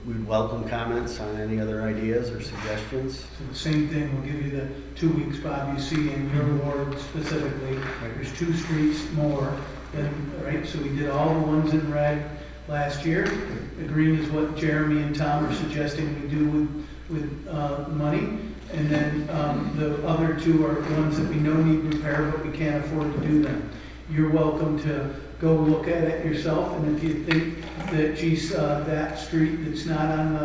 we'd welcome comments on any other ideas or suggestions. So the same thing, we'll give you the 2 weeks, Bob, you see in your ward specifically, there's 2 streets more than, right? So we did all the ones in red last year. The green is what Jeremy and Tom are suggesting we do with money. And then the other 2 are ones that we know need repair, but we can't afford to do them. You're welcome to go look at it yourself, and if you think that, geez, that street that's not on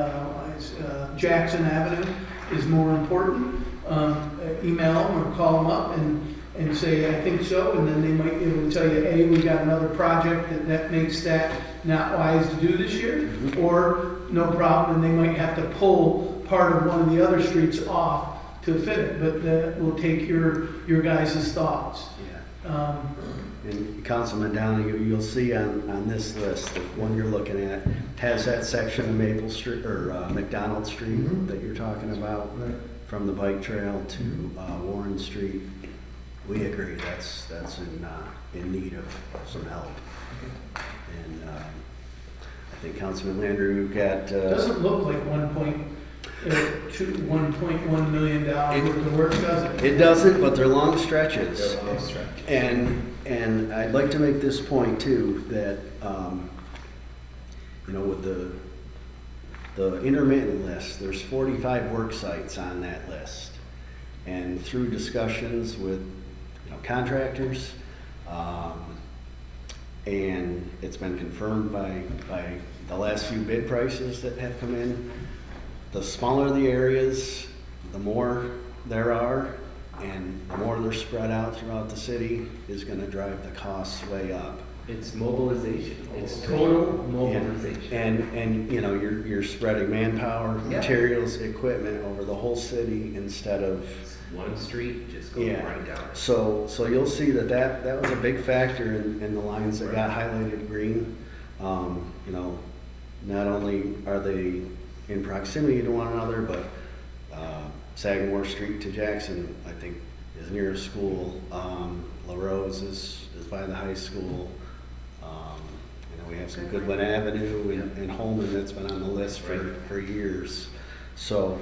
Jackson Avenue is more important, email them or call them up and say, I think so, and then they might be able to tell you, hey, we got another project that makes that not wise to do this year, or no problem, and they might have to pull part of one of the other streets off to fit it, but that will take your guys' thoughts. Yeah. And Councilman Downey, you'll see on this list, the one you're looking at, has that section of Maple Street, or McDonald Street that you're talking about, from the bike trail to Warren Street. We agree, that's in need of some help. And I think Councilman Landry, we've got... Doesn't look like $1.1 million worth of work, does it? It doesn't, but they're long stretches. They're long stretches. And I'd like to make this point too, that, with the intermittent list, there's 45 work sites on that list. And through discussions with contractors, and it's been confirmed by the last few bid prices that have come in, the smaller the areas, the more there are, and the more they're spread out throughout the city is going to drive the costs way up. It's mobilization. It's total mobilization. And you're spreading manpower, Yeah. materials, equipment over the whole city instead of One street just goes right down. So you'll see that was a big factor in the lines that got highlighted green. Not only are they in proximity to one another, but Sagamore Street to Jackson, I think, is near a school. La Rose is by the high school. We have some Goodwin Avenue and Holman that's been on the list for years. So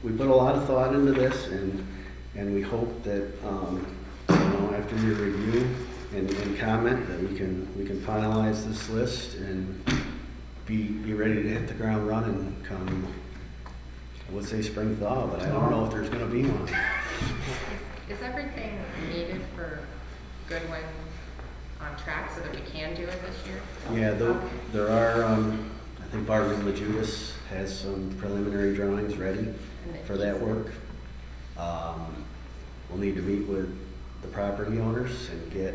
we put a lot of thought into this, and we hope that after your review and comment that we can finalize this list and be ready to hit the ground running come, I would say spring thaw, but I don't know if there's going to be one. Is everything needed for Goodwin on track so that we can do it this year? Yeah, there are, I think Barbara LaJudas has some preliminary drawings ready for that work. We'll need to meet with the property owners and get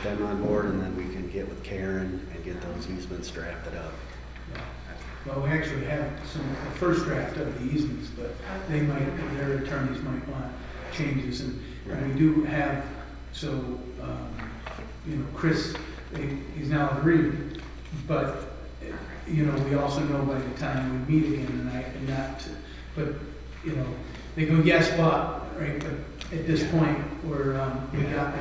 them on board, and then we can get with Karen and get those easements drafted up. Well, we actually have the first draft of the easements, but their attorneys might want changes, and we do have So, Chris, he's now agreed, but, we also know by the time we meet again, but, they go, yes, but, right? But at this point, we got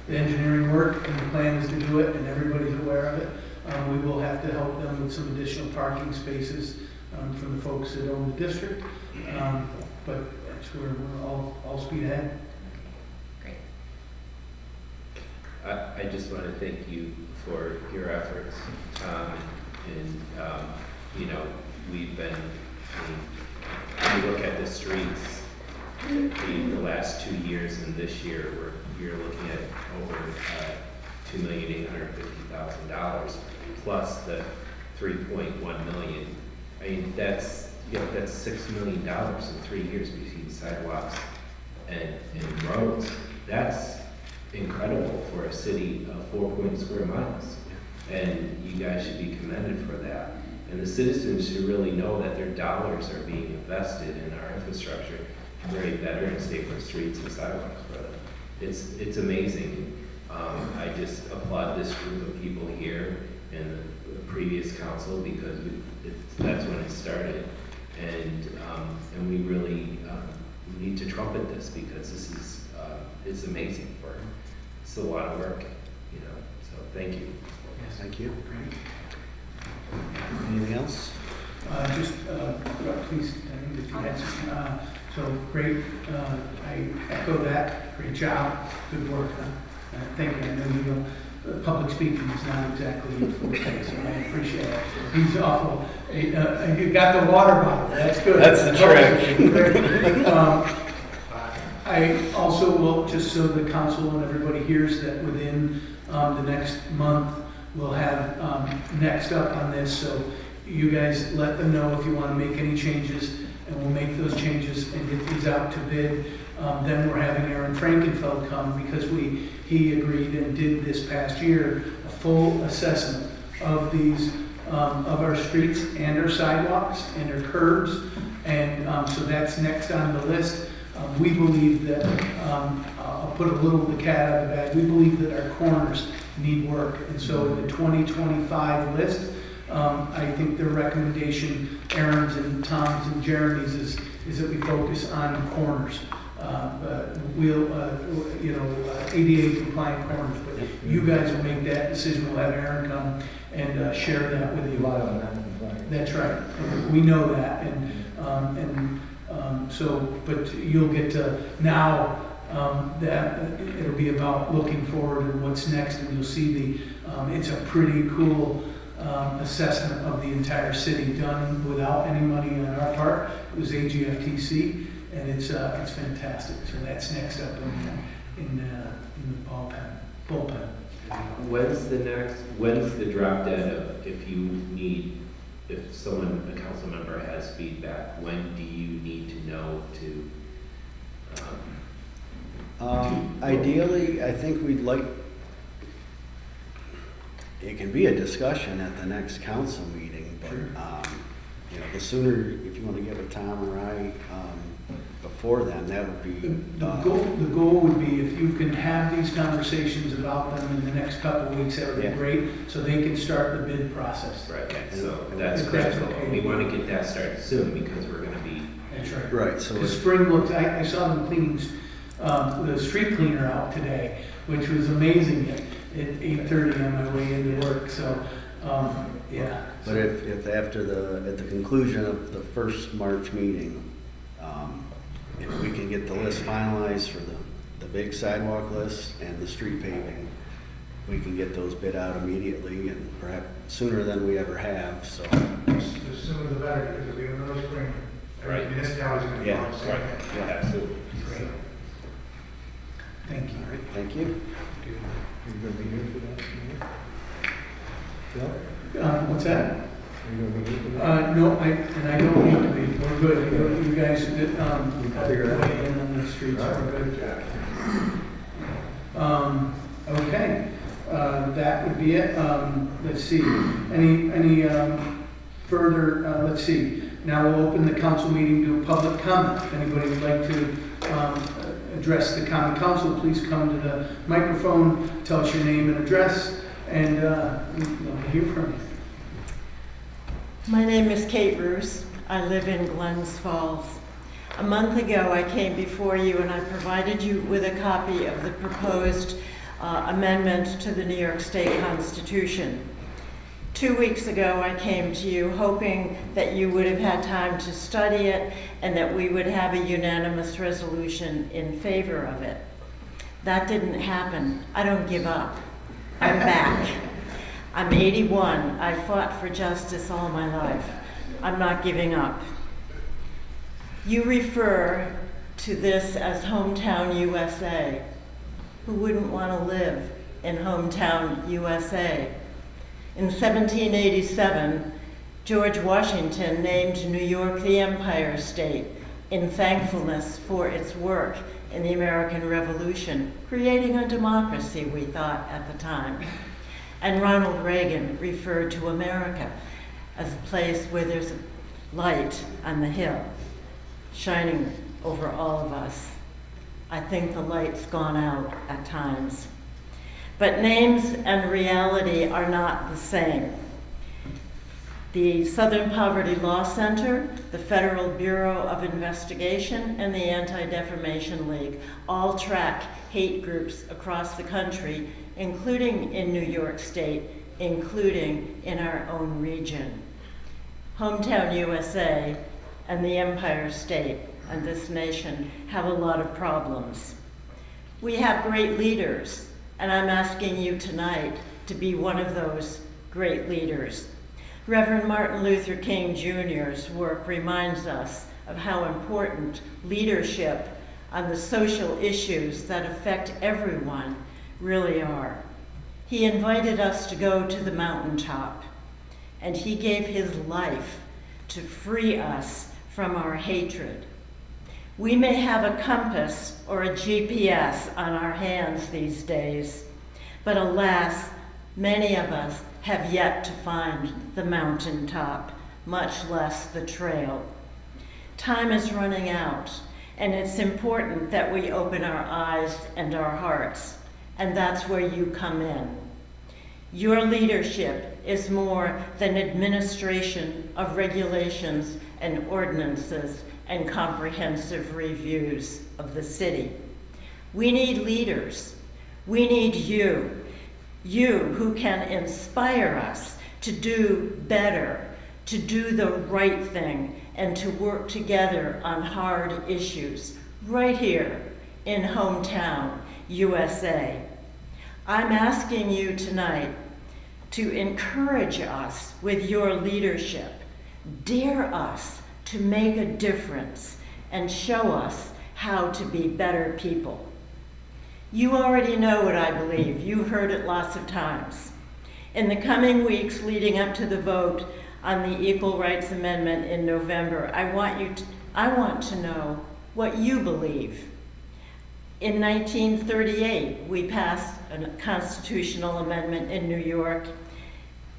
the engineering work, and the plan is to do it, and everybody's aware of it. We will have to help them with some additional parking spaces from the folks that own the district. But that's where we're all speed ahead. Great. I just want to thank you for your efforts, Tom, and, we've been, when you look at the streets, the last 2 years and this year, you're looking at over $2,850,000 plus the $3.1 million. I mean, that's $6 million in 3 years between sidewalks and roads. That's incredible for a city of 4 square miles. And you guys should be commended for that. And the citizens should really know that their dollars are being invested in our infrastructure to create better and safer streets and sidewalks for them. It's amazing. I just applaud this group of people here and the previous council because that's when it started. And we really need to trumpet this because this is it's amazing it's a lot of work, so thank you. Yes. Thank you. Great. Anything else? Please, if you had some, so great, I echo that, great job, good work, thank you. I know public speaking is not exactly your forte, so I appreciate it. He's awful, you got the water bottle, that's good. That's the trick. I also will, just so the council and everybody hears that within the next month, we'll have next up on this, so you guys let them know if you want to make any changes, and we'll make those changes and get these out to bid. Then we're having Aaron Frankenfeld come because he agreed and did this past year a full assessment of these of our streets and our sidewalks and our curbs, and so that's next on the list. We believe that I'll put a little of the cat out of the bag. We believe that our corners need work, and so in the 2025 list, I think their recommendation, Aaron's and Tom's and Jeremy's, is that we focus on corners. ADA compliant corners, but you guys will make that decision. We'll have Aaron come and share that with you. That's right. We know that, but you'll get to now. That it'll be about looking forward and what's next, and you'll see it's a pretty cool assessment of the entire city done without any money on our part. It was AGFTC, and it's fantastic. So that's next up in the bullpen. When's the drop dead of if a council member has feedback, when do you need to know to? Ideally, I think we'd like, it can be a discussion at the next council meeting, but, the sooner, if you want to get with Tom or I, before then, that would be. The goal would be if you can have these conversations about them in the next couple of weeks, that would be great, so they can start the bid process. Right, so that's critical. We want to get that started soon because we're going to be. That's right. Right, so. The spring looked, I saw them cleaning the street cleaner out today, which was amazing at 8:30 on my way into work, so, yeah. But if at the conclusion of the first March meeting, if we can get the list finalized for the big sidewalk list and the street paving, we can get those bid out immediately and perhaps sooner than we ever have, so. The sooner the better, because if we have another spring, Right. municipality's going to Yeah, follow the same right, thing. yeah, absolutely. Great. Thank you. Thank you. Are you gonna be here for that? Bill? What's that? Are you gonna be here for that? No, I don't need to be. We're good. You guys did, Figure it out. weigh in on the streets. We're good. Okay, that would be it. Let's see. Any further? Let's see. Now we'll open the council meeting to public comment. If anybody would like to address the common council, please come to the microphone, tell us your name and address, and we'd love to hear from you. My name is Kate Roos. I live in Glens Falls. A month ago, I came before you and I provided you with a copy of the proposed amendment to the New York State Constitution. 2 weeks ago, I came to you hoping that you would have had time to study it and that we would have a unanimous resolution in favor of it. That didn't happen. I don't give up. I'm back. I'm 81. I fought for justice all my life. I'm not giving up. You refer to this as hometown USA. Who wouldn't want to live in hometown USA? In 1787, George Washington named New York the Empire State in thankfulness for its work in the American Revolution, creating a democracy, we thought at the time. And Ronald Reagan referred to America as a place where there's a light on the hill, shining over all of us. I think the light's gone out at times. But names and reality are not the same. The Southern Poverty Law Center, the Federal Bureau of Investigation, and the Anti-Defamation League all track hate groups across the country, including in New York State, including in our own region. Hometown USA and the Empire State and this nation have a lot of problems. We have great leaders, and I'm asking you tonight to be one of those great leaders. Reverend Martin Luther King Jr.'s work reminds us of how important leadership on the social issues that affect everyone really are. He invited us to go to the mountaintop, and he gave his life to free us from our hatred. We may have a compass or a GPS on our hands these days, but alas, many of us have yet to find the mountaintop, much less the trail. Time is running out, and it's important that we open our eyes and our hearts, and that's where you come in. Your leadership is more than administration of regulations and ordinances and comprehensive reviews of the city. We need leaders. We need you who can inspire us to do better, to do the right thing, and to work together on hard issues right here in hometown USA. I'm asking you tonight to encourage us with your leadership. Dare us to make a difference and show us how to be better people. You already know what I believe. You've heard it lots of times. In the coming weeks leading up to the vote on the Equal Rights Amendment in November, I want to know what you believe. In 1938, we passed a constitutional amendment in New York.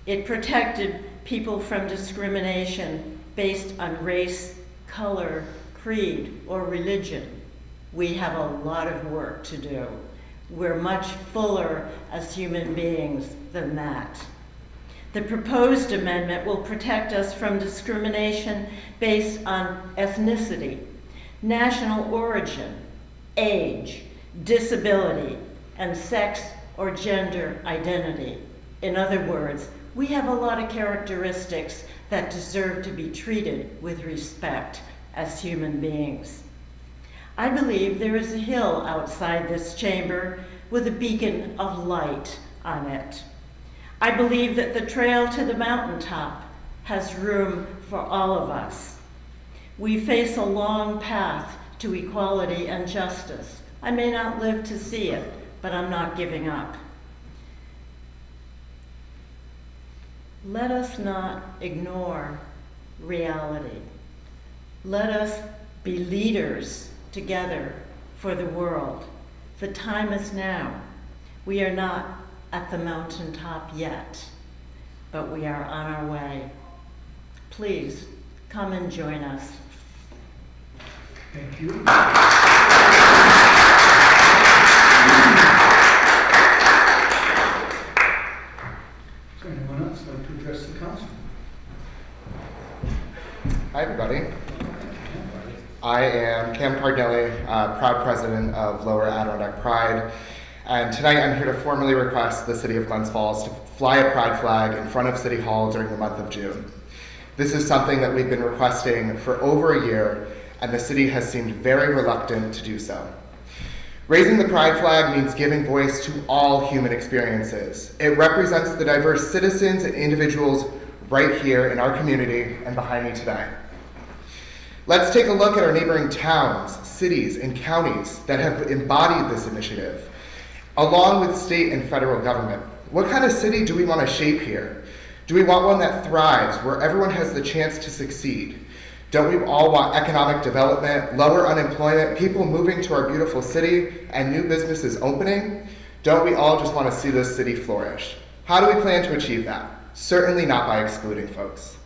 It protected people from discrimination based on race, color, creed, or religion. We have a lot of work to do. We're much fuller as human beings than that. The proposed amendment will protect us from discrimination based on ethnicity, national origin, age, disability, and sex or gender identity. In other words, we have a lot of characteristics that deserve to be treated with respect as human beings. I believe there is a hill outside this chamber with a beacon of light on it. I believe that the trail to the mountaintop has room for all of us. We face a long path to equality and justice. I may not live to see it, but I'm not giving up. Let us not ignore reality. Let us be leaders together for the world. The time is now. We are not at the mountaintop yet, but we are on our way. Please come and join us. Thank you. am Cam Cardinelli, proud president of Lower Adirondack Pride. And tonight I'm here to formally request the City of Glens Falls to fly a pride flag in front of City Hall during the month of June. This is something that we've been requesting for over a year, and the city has seemed very reluctant to do so. Raising the pride flag means giving voice to all human experiences. It represents the diverse citizens and individuals right here in our community and behind me today. Let's take a look at our neighboring towns, cities, and counties that have embodied this initiative, along with state and federal government. What kind of city do we want to shape here? Do we want one that thrives, where everyone has the chance to succeed? Don't we all want economic development, lower unemployment, people moving to our beautiful city, and new businesses opening? Don't we all just want to see this city flourish? How do we plan to achieve that? Certainly not by excluding folks.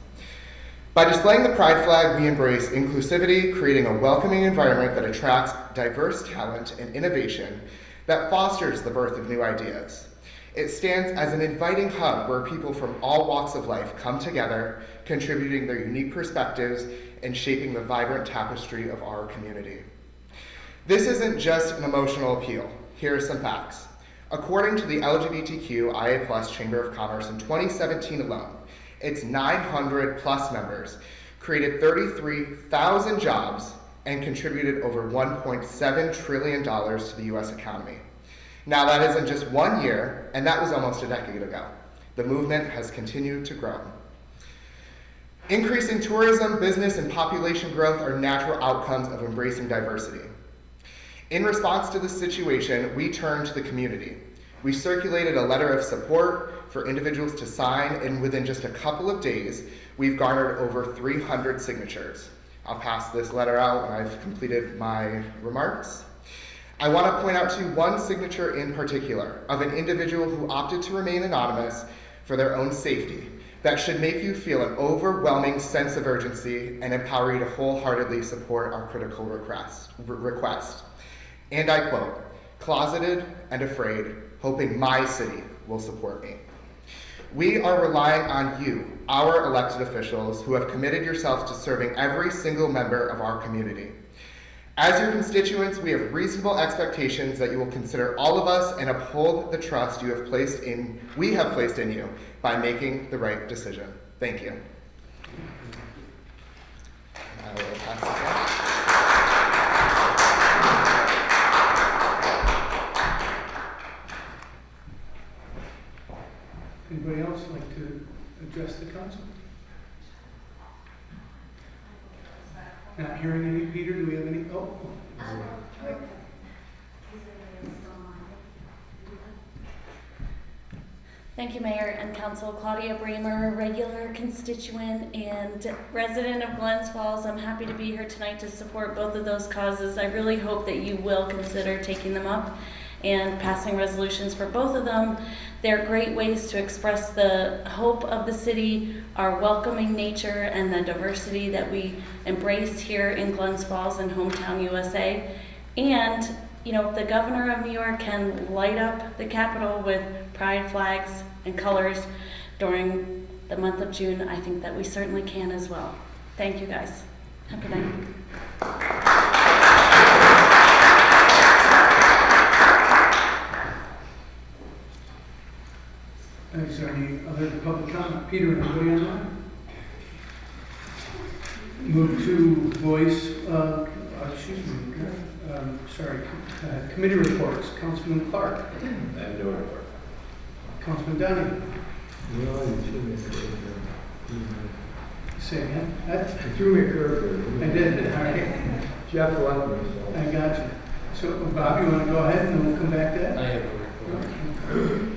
By displaying the pride flag, we embrace inclusivity, creating a welcoming environment that attracts diverse talent and innovation that fosters the birth of new ideas. It stands as an inviting hub where people from all walks of life come together, contributing their unique perspectives and shaping the vibrant tapestry of our community. This isn't just an emotional appeal. Here are some facts. According to the LGBTQIA+ Chamber of Commerce in 2017 alone, its 900 plus members created 33,000 jobs and contributed over $1.7 trillion to the US economy. Now that isn't just 1 year, and that was almost a decade ago. The movement has continued to grow. Increasing tourism, business, and population growth are natural outcomes of embracing diversity. In response to this situation, we turned to the community. We circulated a letter of support for individuals to sign, and within just a couple of days, we've garnered over 300 signatures. I'll pass this letter out when I've completed my remarks. I want to point out to you one signature in particular of an individual who opted to remain anonymous for their own safety. That should make you feel an overwhelming sense of urgency and empower you to wholeheartedly support our critical request. And I quote, "Closeted and afraid, hoping my city will support me." We are relying on you, our elected officials, who have committed yourselves to serving every single member of our community. As your constituents, we have reasonable expectations that you will consider all of us and uphold the trust we have placed in you by making the right decision. Thank you. I will pass this on. Anybody else like to address the council? Not hearing any. Peter, do we have any? Oh. Thank you, Mayor and Council. Claudia Bramer, regular constituent and resident of Glens Falls. I'm happy to be here tonight to support both of those causes. I really hope that you will consider taking them up and passing resolutions for both of them. They're great ways to express the hope of the city, our welcoming nature, and the diversity that we embrace here in Glens Falls and hometown USA. And, you know, if the governor of New York can light up the Capitol with pride flags and colors during the month of June, I think that we certainly can as well. Thank you, guys. Have a good night. Is there any other public comment? Peter, anybody online? Move to voice, committee reports. Councilman Clark. I have no report. Councilman Dunning. No, you threw me a curve. Say again? You threw me a curve. I did. All right. Jeff left me, so. I got you. So, Bob, you want to go ahead and then we'll come back to that? I have a report.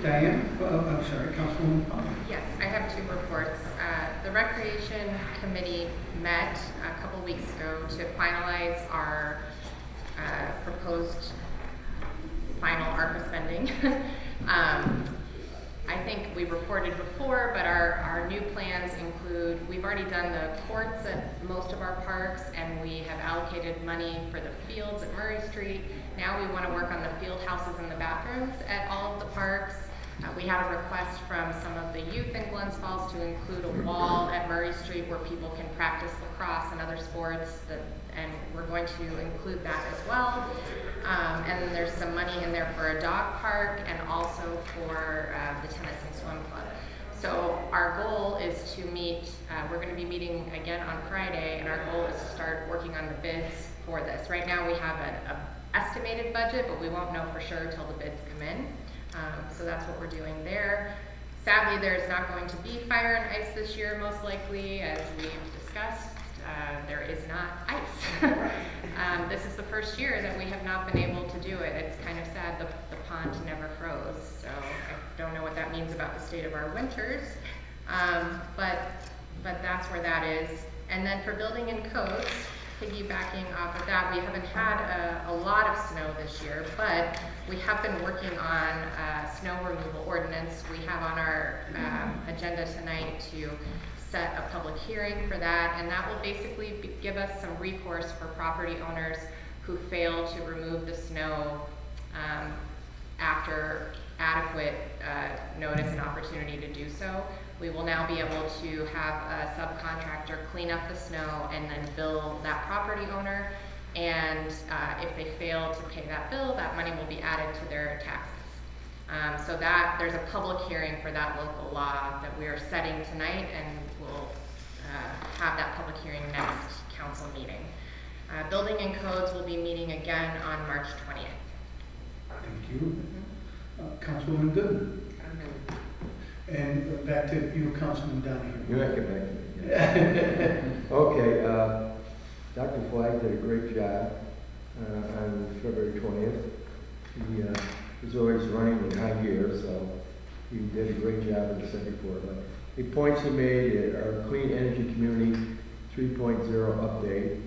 Diane? I'm sorry, Councilwoman. Yes, I have two reports. The Recreation Committee met a couple weeks ago to finalize our proposed final ARPA spending. I think we reported before, but our new plans include, we've already done the courts at most of our parks, and we have allocated money for the fields at Murray Street. Now we want to work on the field houses and the bathrooms at all of the parks. We had a request from some of the youth in Glens Falls to include a wall at Murray Street where people can practice lacrosse and other sports, and we're going to include that as well. And then there's some money in there for a dog park and also for the tennis and swim club. So our goal is to meet, we're going to be meeting again on Friday, and our goal is to start working on the bids for this. Right now we have an estimated budget, but we won't know for sure until the bids come in. So that's what we're doing there. Sadly, there's not going to be fire and ice this year, most likely, as we've discussed. There is not ice. This is the first year that we have not been able to do it. It's kind of sad the pond never froze, so I don't know what that means about the state of our winters. But that's where that is. And then for building and codes, piggybacking off of that, we haven't had a lot of snow this year, but we have been working on snow removal ordinance. We have on our agenda tonight to set a public hearing for that, and that will basically give us some recourse for property owners who fail to remove the snow after adequate notice and opportunity to do so. We will now be able to have a subcontractor clean up the snow and then bill that property owner. And if they fail to pay that bill, that money will be added to their taxes. So that there's a public hearing for that local law that we are setting tonight, and we'll have that public hearing next council meeting. Building and codes will be meeting again on March 20th. Thank you. Councilwoman Good. And back to you, Councilman Donahue. You're not getting back to me. Okay, Dr. Flagg did a great job on February 20th. He was always running in high gear, so he did a great job in the Senate report. But the points he made are Clean Energy Community 3.0 update,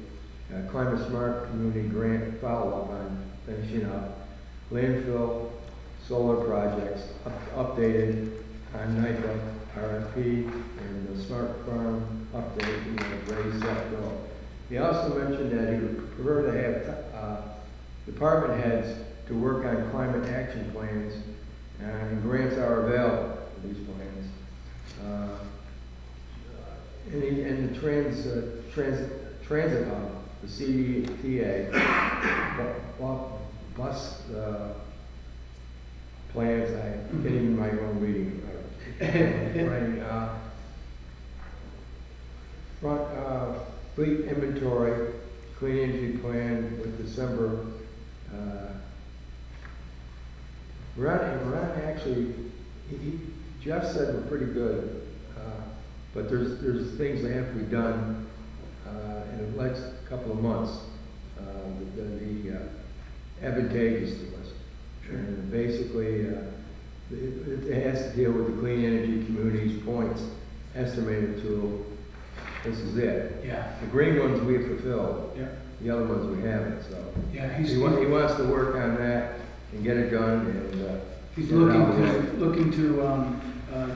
Climate Smart Community Grant follow-up on finishing up, landfill solar projects updated on NIPA RFP, and the Smart Farm update, raise that goal. He also mentioned that he would prefer to have department heads to work on climate action plans, and grants are available for these plans. And the transit hub, the CTA, bus plans, I can't even my own reading. Fleet inventory, clean energy plan with December. We're on actually, Jeff said we're pretty good, but there's things that have to be done in the next couple of months that are advantageous to us. Sure. And basically, it has to deal with the Clean Energy Community's points estimated tool. This is it. Yeah. The green ones we have fulfilled. Yeah. The other ones we haven't. So yeah, he wants to work on that and get it done. And he's looking to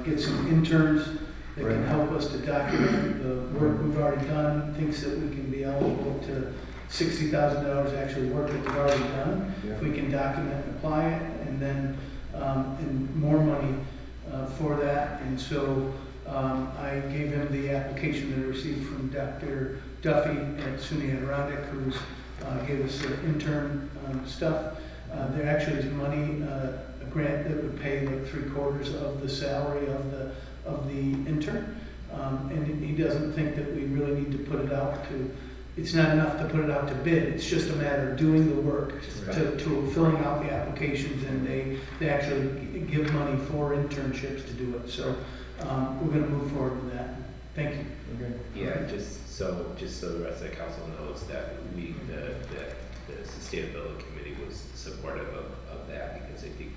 get some interns that can help us to document the work we've already done. Thinks that we can be eligible to $60,000 actually work that we've already done. Yeah. If we can document and apply it, and then and more money for that. And so I gave him the application that I received from Dr. Duffy at SUNY Adirondack, who's gave us the intern stuff. There actually is money, a grant that would pay like 3/4 of the salary of the intern. And he doesn't think that we really need to put it out to. It's not enough to put it out to bid. It's just a matter of doing the work, to filling out the applications, and they actually give money for internships to do it. So we're going to move forward with that. Thank you. okay. Yeah, just so the rest of the council knows that the sustainability committee was supportive of that, because I think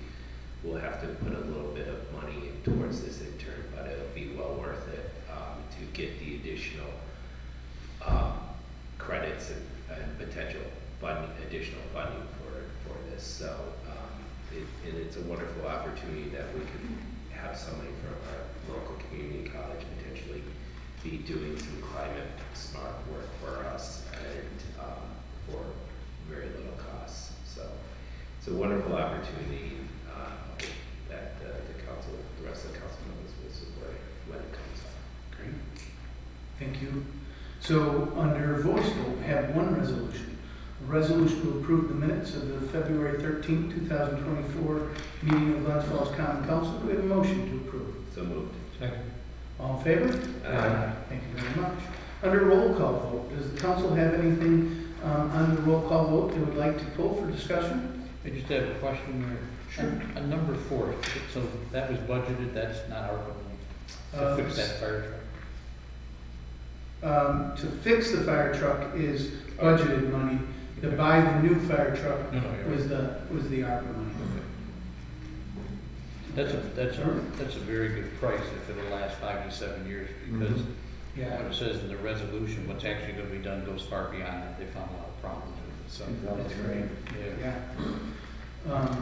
we'll have to put a little bit of money in towards this intern, but it'll be well worth it to get the additional credits and potential additional funding for this. So and it's a wonderful opportunity that we can have somebody from our local community college potentially be doing some climate smart work for us, and for very little cost. So it's a wonderful opportunity that the council Thank you. So under voice vote, we have one resolution. A resolution to approve the minutes of the February 13th, 2024 meeting of Glens Falls Common Council. Do we have a motion to approve? So moved. Second. All in favor? Aye. Thank you very much. Under roll call vote, does the council have anything on the roll call vote they would like to pull for discussion? I just have a question there. Sure. On number 4, so that was budgeted, that's not our money. To fix that fire truck. To fix the fire truck is budgeted money. To buy the new fire truck No, you're was the ARPA money. That's a very good price if it'll last 5 to 7 years, because Yeah. what it says in the resolution, what's actually gonna be done goes far beyond that. They found a lot of problems with it, so. That's great. Yeah. Yeah.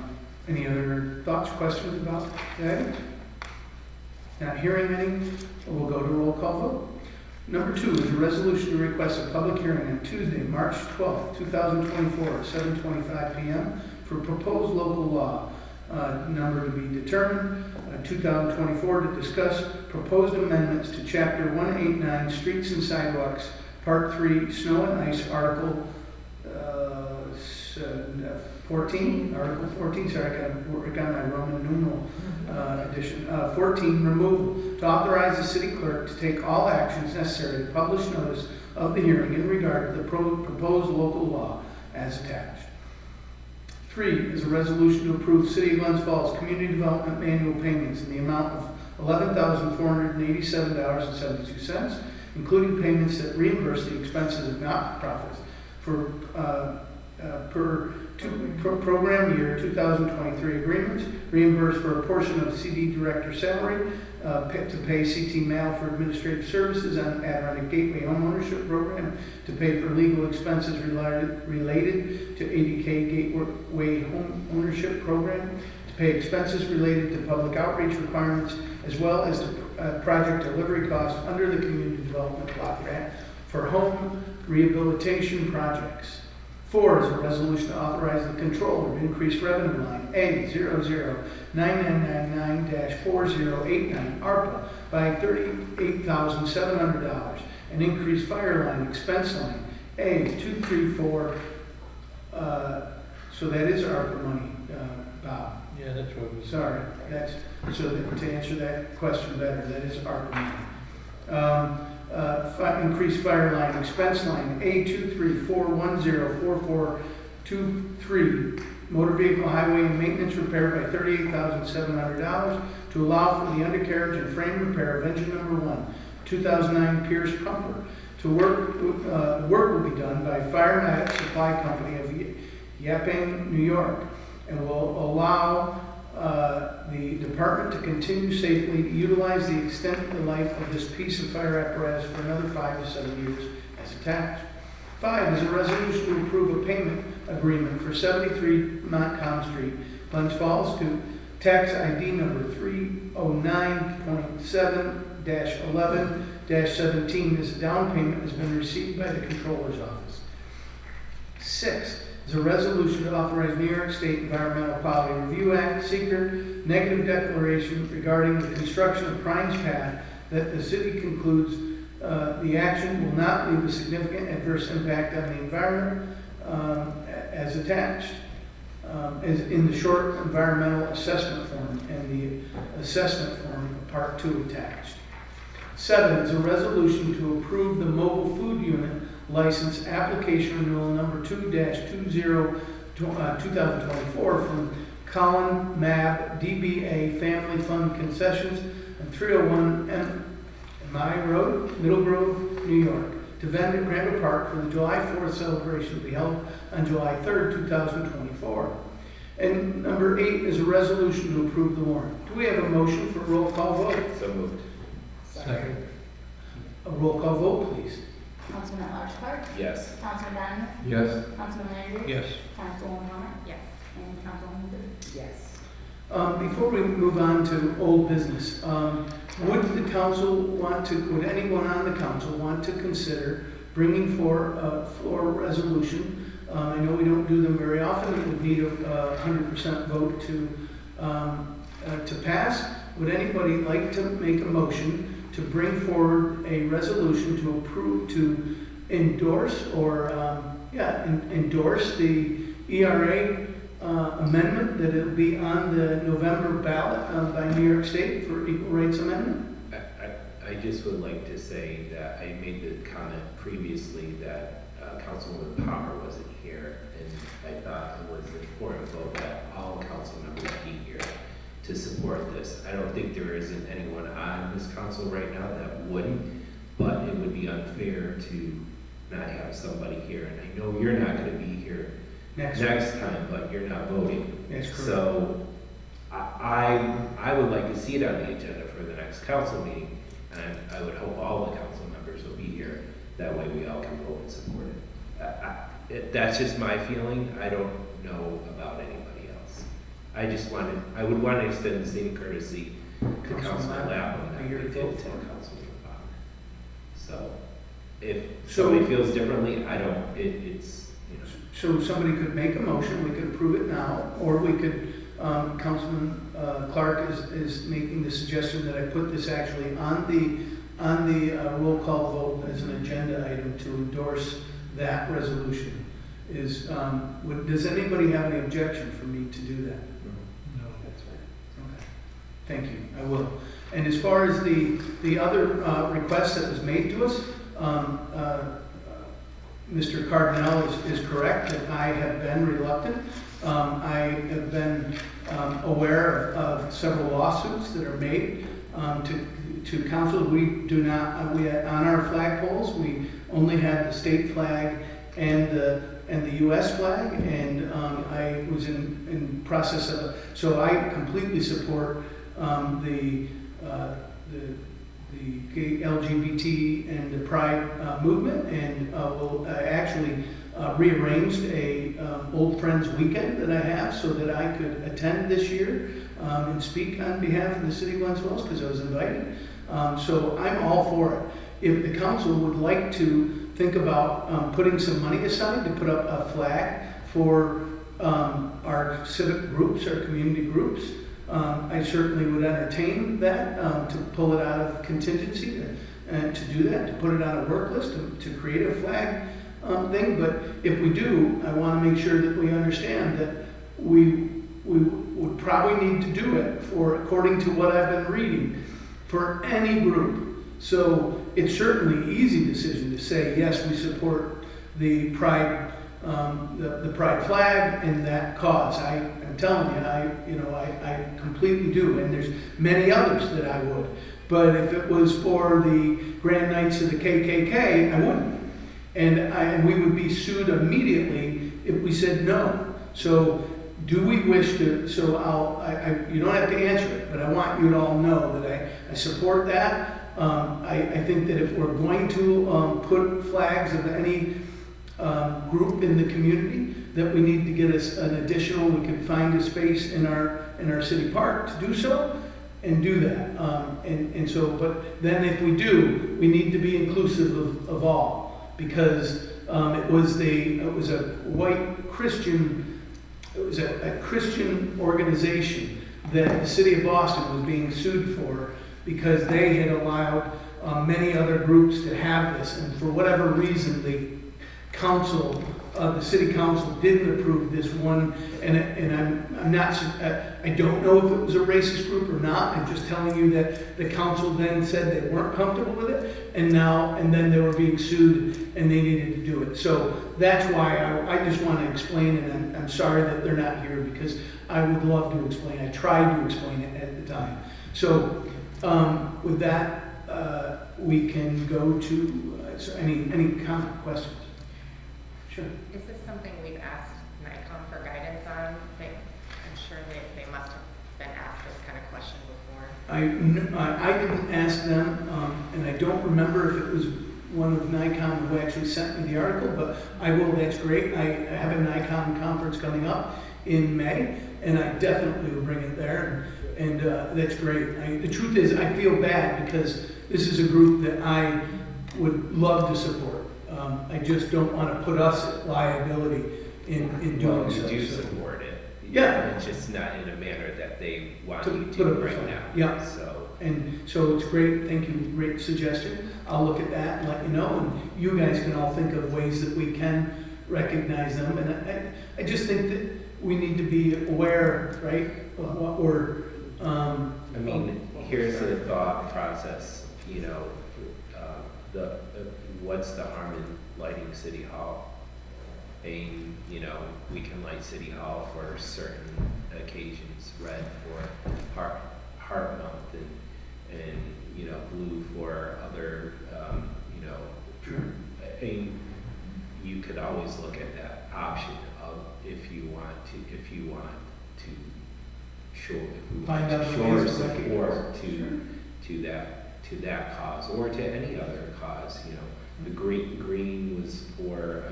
Any other thoughts, questions about that? Not hearing any, we'll go to roll call vote. Number 2 is a resolution to request a public hearing on Tuesday, March 12th, 2024 at 7:25 p.m. for proposed local law, number to be determined, 2024, to discuss proposed amendments to Chapter 189, Streets and Sidewalks, Part 3, Snow and Ice, Article 14, Article 14, sorry, I got to work on my Roman numeral edition. 14, removal, to authorize the city clerk to take all actions necessary to publish notice of the hearing in regard to the proposed local law as attached. 3 is a resolution to approve City of Glens Falls Community Development Manual payments in the amount of $11,487.72, including payments that reimburse the expenses of not-for-profits for program year 2023 agreements, reimburse for a portion of CD director salary, to pay CT Mail for administrative services on Adirondack Gateway Homeownership Program, to pay for legal expenses related to ADK Gateway Homeownership Program, to pay expenses related to public outreach requirements, as well as to project delivery costs under the Community Development Block Grant for home rehabilitation projects. 4 is a resolution to authorize the controller to increase revenue line A009999-4089 ARPA by $38,700 and increase fire line expense line A234. So that is ARPA money, Bob. Yeah, that's what was. Sorry, that's so that, to answer that question better, that is ARPA money. Increased fire line expense line A234104423, motor vehicle highway and maintenance repair by $38,700 to allow for the undercarriage and frame repair of engine number 1, 2009 Pierce pumper. The work will be done by Firematic Supply Company of Yapping, New York, and will allow the department to continue safely to utilize the extent of the life of this piece of fire apparatus for another 5 to 7 years as attached. 5 is a resolution to approve a payment agreement for 73 Montcalm Street, Glens Falls, to tax ID number 309.7-11-17 as a down payment has been received by the Controller's Office. 6 is a resolution to authorize New York State Environmental Quality Review Act seeker negative declaration regarding the construction of Primes Path, that the city concludes the action will not leave a significant adverse impact on the environment as attached, as in the short environmental assessment form and the assessment form of Part 2 attached. 7 is a resolution to approve the mobile food unit license application renewal number 2-2024 from Colin Mab DBA Family Fund Concessions and 301 MI Road, Middle Grove, New York, to vend at Randall Park for the July 4th celebration to be held on July 3rd, 2024. And number 8 is a resolution to approve the warrant. Do we have a motion for roll call vote? So moved. Second. A roll call vote, please. Councilman at-large Clark? Yes. Councilman Donovan? Yes. Councilman Landry? Yes. Councilwoman Thomas? Yes. And Councilwoman Booth? Yes. Before we move on to old business, would anyone on the council want to consider bringing for a floor resolution? I know we don't do them very often. It would need a 100% vote to pass. Would anybody like to make a motion to bring forward a resolution to approve, to endorse or, endorse the ERA amendment, that it'll be on the November ballot by New York State for equal rights amendment? I just would like to say that I made the comment previously that Councilwoman Palmer wasn't here, and I thought it was important vote that all council members be here to support this. I don't think there isn't anyone on this council right now that wouldn't, but it would be unfair to not have somebody here. And I know you're not gonna be here next time, but you're not voting. That's correct. So I would like to see it on the agenda for the next council meeting, and I would hope all the council members will be here. That way we all can vote and support it. That's just my feeling. I don't know about anybody else. I would want to extend the same courtesy to Councilman Lapham that we did to Councilman Palmer. So if somebody feels differently, it's, you know. So somebody could make a motion, we could approve it now, or we could, Councilman Clark is making the suggestion that I put this actually on the roll call vote as an agenda item to endorse that resolution. Does anybody have any objection for me to do that? No, that's right. Okay, thank you, I will. And as far as the other request that was made to us, Mr. Cardinal is correct that I have been reluctant. I have been aware of several lawsuits that are made to council. We do not, on our flagpoles, we only have the state flag and the U.S. flag, and I was in process of, so I completely support the gay LGBT and the Pride movement, and will actually rearranged a Old Friends weekend that I have so that I could attend this year and speak on behalf of the city of Glens Falls because I was invited. So I'm all for it. If the council would like to think about putting some money aside to put up a flag for our civic groups, our community groups, I certainly would entertain that, to pull it out of contingency and to do that, to put it on a work list, to create a flag thing. But if we do, I want to make sure that we understand that we would probably need to do it for, according to what I've been reading, for any group. So it's certainly an easy decision to say, yes, we support the Pride, the Pride flag and that cause. I'm telling you, I completely do, and there's many others that I would. But if it was for the Grand Knights of the KKK, I wouldn't. And we would be sued immediately if we said no. So do we wish to, so you don't have to answer it, but I want you to all know that I support that. I think that if we're going to put flags of any group in the community, that we need to get us an additional, we can find a space in our city park to do so, and do that. And so, but then if we do, we need to be inclusive of all, because it was a white Christian, it was a Christian organization that the city of Boston was being sued for, because they had allowed many other groups to have this, and for whatever reason, the city council didn't approve this one, and I'm not, I don't know if it was a racist group or not. I'm just telling you that the council then said they weren't comfortable with it, and then they were being sued, and they needed to do it. So that's why I just want to explain, and I'm sorry that they're not here, because I would love to explain. I tried to explain it at the time. So with that, we can go to any comment, questions? Sure. Is this something we've asked NICOM for guidance on? I'm sure they must have been asked this kind of question before. I didn't ask them, and I don't remember if it was one of NICOM who actually sent me the article, but I will. That's great. I have a NICOM conference coming up in May, and I definitely will bring it there, and that's great. The truth is, I feel bad because this is a group that I would love to support. I just don't want to put us at liability in doing well, so. You do support it. Yeah. It's just not in a manner that they want To you put to up right a flag. now. Yeah. So And so it's great, thank you, great suggestion. I'll look at that and let you know, and you guys can all think of ways that we can recognize them. And I just think that we need to be aware, right, of what we're, I mean, here's the thought process, you know, what's the harm in lighting City Hall? And, you know, we can light City Hall for certain occasions, red for Heart Month, and, you know, blue for other, you know, and you could always look at that option of if you want to show, if we want to show support to that cause, or to any other cause, you know. The green was for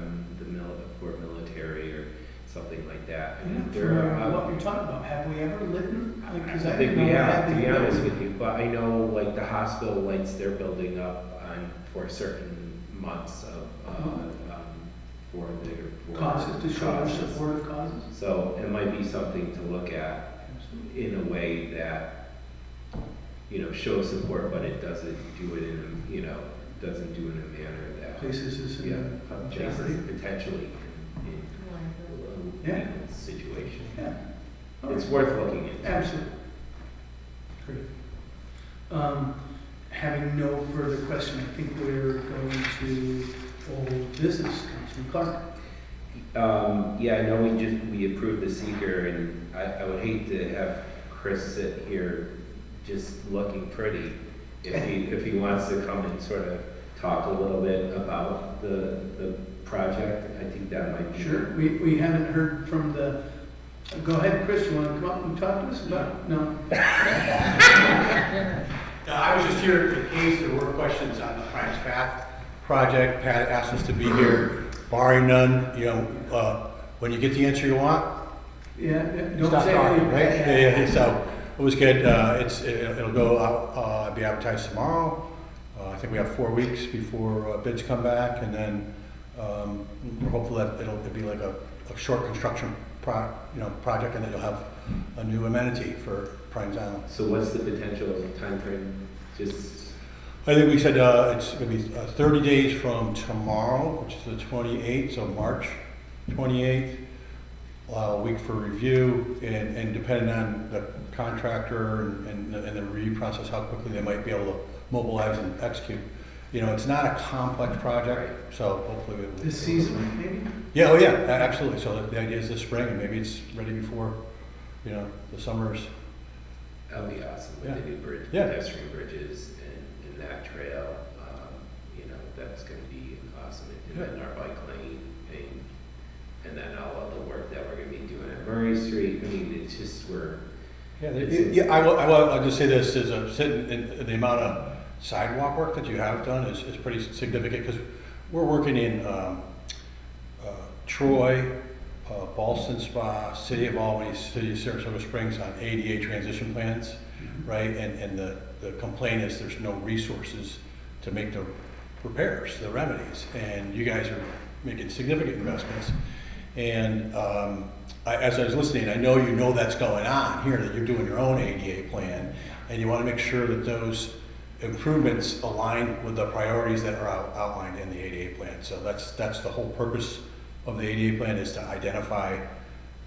for military or something like that. I mean, there are, what you're talking about, have we ever lit them? Like, 'cause I think we didn't know have, to be had honest the- with you, but I know like the hospital lights their building up for certain months of, for their Causes, to show our causes. support of causes. So it might be something to look at in a way that, you know, shows support, but it doesn't do it in a, you know, doesn't do it in a manner that Places is in yeah, jeopardy. potentially in Yeah. legal situation. Yeah. It's worth looking into. Absolutely. Great. Having no further question, I think we're going to old business. Councilman Clark. Yeah, I know we approved the seeker, and I would hate to have Chris sit here just looking pretty. If he wants to come and sort of talk a little bit about the project, I think that might be. Sure. We haven't heard from the, go ahead, Chris, you want to come up and talk to us about, no? I was just here in case there were questions on the Prime's Path project. Pat asked us to be here, barring none, you know, when you get the answer you want, Yeah, don't stop say talking, anything. right? Yeah, so it was good. It'll go out, be advertised tomorrow. I think we have 4 weeks before bids come back, and then we're hopeful that it'll be like a short construction project, and then you'll have a new amenity for Prime's Island. So what's the potential timeframe? Just I think we said it's going to be 30 days from tomorrow, which is the 28th, so March 28th. Allow a week for review, and depending on the contractor and the review process, how quickly they might be able to mobilize and execute. You know, it's not a complex project, so hopefully we'll. This season, maybe? Yeah, oh yeah, absolutely. So the idea is this spring, and maybe it's ready before, you know, the summers. That'll be awesome with Yeah. the new bridge, Yeah. pedestrian bridges and that trail. You know, that's going to be awesome. And then our bike lane and then all of the work that we're going to be doing at Murray Street. I mean, it's just I'll just say this: is the amount of sidewalk work that you have done is pretty significant, because we're working in Troy, Ballston Spa, City of Albany, City of Saratoga Springs on ADA transition plans, right? And the complaint is there's no resources to make the repairs, the remedies, and you guys are making significant investments. And as I was listening, I know that's going on here, that you're doing your own ADA plan, and you want to make sure that those improvements align with the priorities that are outlined in the ADA plan. So that's the whole purpose of the ADA plan, is to identify,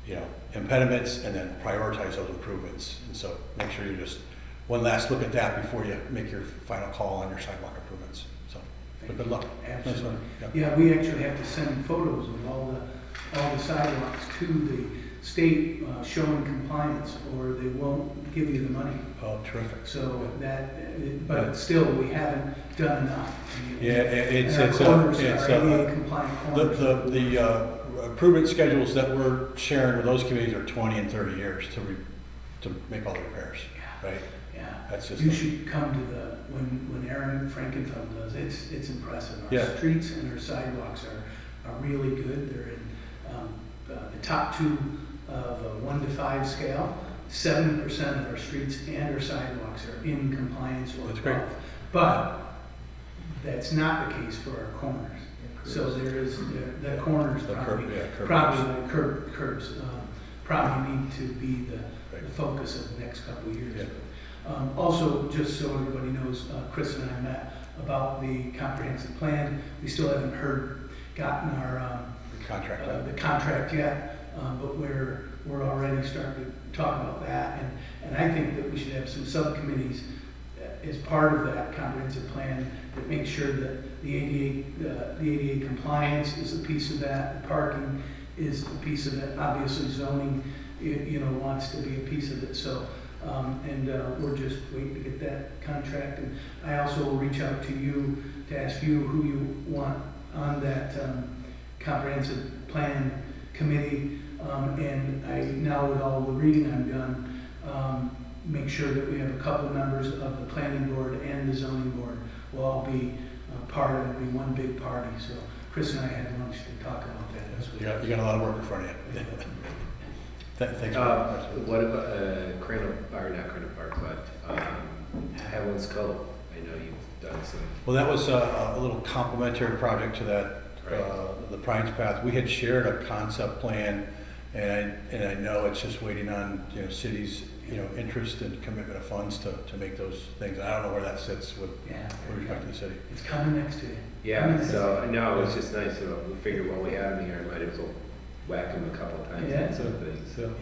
you know, impediments and then prioritize those improvements. And so make sure you just one last look at that before you make your final call on your sidewalk improvements. So, but good luck. Absolutely. Nice one. Yeah, we actually have to send photos of all the sidewalks to the state showing compliance, or they won't give you the money. Oh, terrific. So but still, we haven't done enough. I mean, Yeah, it's and our corners are ADA compliant corners. the improvement schedules that we're sharing with those communities are 20 and 30 years to make all the repairs, right? Yeah, That's just you should come to when Aaron Frankenfeld does, it's impressive. Our streets and our sidewalks are really good. They're in the top 2 of a 1 to 5 scale. 70% of our streets and our sidewalks are in compliance or That's great. above. But that's not the case for our corners. So there is the corners probably the curbs probably need to be the focus of the next couple of years. Yeah. Also, just so everybody knows, Chris and I met about the comprehensive plan. We still haven't gotten our Contract. the contract yet, but we're already starting to talk about that. And I think that we should have some subcommittees as part of that comprehensive plan that make sure that the ADA compliance is a piece of that, the parking is a piece of it, obviously zoning, wants to be a piece of it. So, we're just waiting to get that contract. And I also will reach out to you to ask you who you want on that comprehensive plan committee. And I, now with all the reading I've done, make sure that we have a couple members of the planning board and the zoning board will all be part of it, be one big party. So Chris and I had lunch to talk about that this week. You got a lot of work in front of you. Thanks. What about not Crandall Park, but Heaven's Cove? I know you've done some. Well, that was a little complementary project to that, the Prine's Path. We had shared a concept plan, and I know it's just waiting on cities interest and commitment of funds to make those things. I don't know where that sits with respect to the city. It's coming next to you. Yeah, so no, it's just nice. We figured while we had him here, I might as well whack him a couple of times on some things. So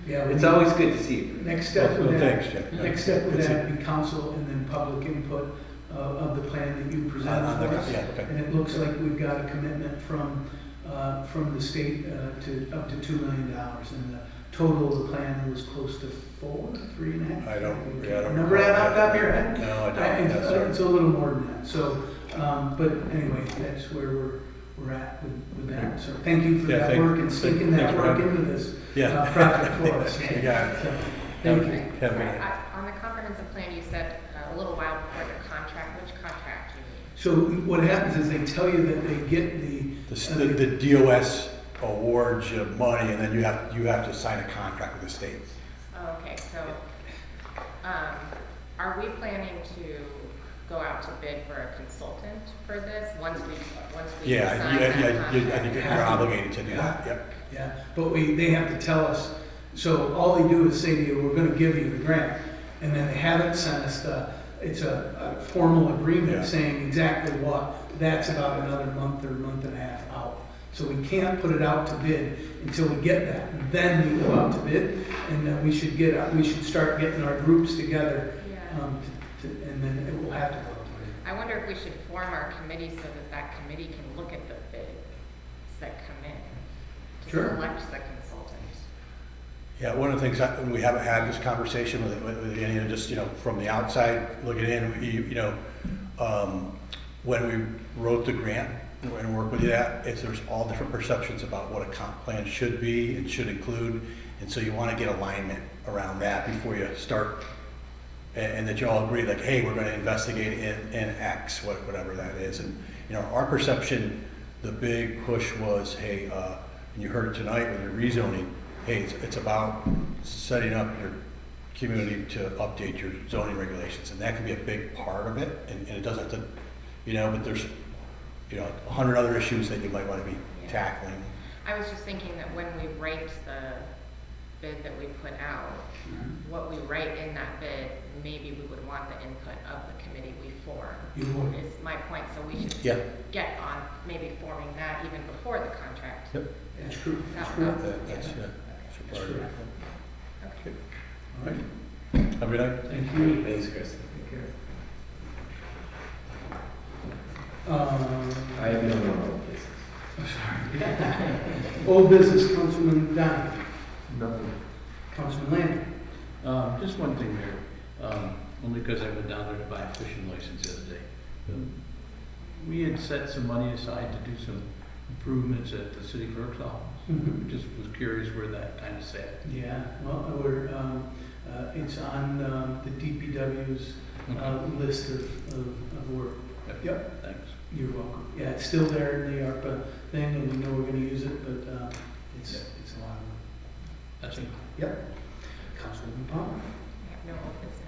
Yeah. It's always good to see you. Next step with that, Thanks, Jim. next step would be council and then public input of the plan that you present for us. Yeah, okay. And it looks like we've got a commitment from the state to up to $2 million, and the total of the plan was close to 3.5. I don't Remember that off the top of your head? No, I don't. It's, it's a little more than that. So, but anyway, that's where we're at with that. So thank you for that work and sticking that work into this project for us. You got it. So, thank you. Have a good night. On the comprehensive plan, you said a little while before the contract, which contract do you mean? So what happens is they tell you that they get The DOS awards you money, and then you have to sign a contract with the state. Oh, okay, so, are we planning to go out to bid for a consultant for this, once we sign that contract? I think you're obligated to do that, yep. Yeah, but they have to tell us, so all they do is say to you, we're gonna give you the grant, and then they haven't sent us it's a formal agreement saying exactly what. That's about another month or month and a half out. So we can't put it out to bid until we get that. And then we go out to bid, and then we should start getting our groups together, and then it will have to go out to bid. I wonder if we should form our committee so that committee can look at the bids that come in to select the consultant. Yeah, one of the things we haven't had this conversation with any, just from the outside looking in, when we wrote the grant and worked with you, there's all different perceptions about what a comp plan should be and should include, and so you want to get alignment around that before you start, and that you all agree, like, hey, we're going to investigate in X, whatever that is. And our perception, the big push was, hey, and you heard it tonight with your rezoning. Hey, it's about setting up your community to update your zoning regulations, and that can be a big part of it, and it doesn't have to, but there's, 100 other issues that you might want to be tackling. I was just thinking that when we write the bid that we put out, what we write in that bid, maybe we would want the input of the committee we form. You would. Is my point, so we should get on maybe forming that even before the contract. Yep. That's true. That's part of it. Okay. All right. Have a good night. Thank you. Thanks, Chris. Take care. I have no more business. Sorry. Old business, Councilman Donnie. Nothing. Councilman Land. Just one thing, Mayor, only because I went down there to buy a fishing license the other day. We had set some money aside to do some improvements at the city clerk's office. Just was curious where that kind of sat. Yeah, well, it's on the DPW's list of work. Yep. Thanks. You're welcome. Yeah, it's still there in the ARPA thing, and we know we're gonna use it, but it's a lot of work. That's it. Yep. Councilwoman Palmer. I have no old business.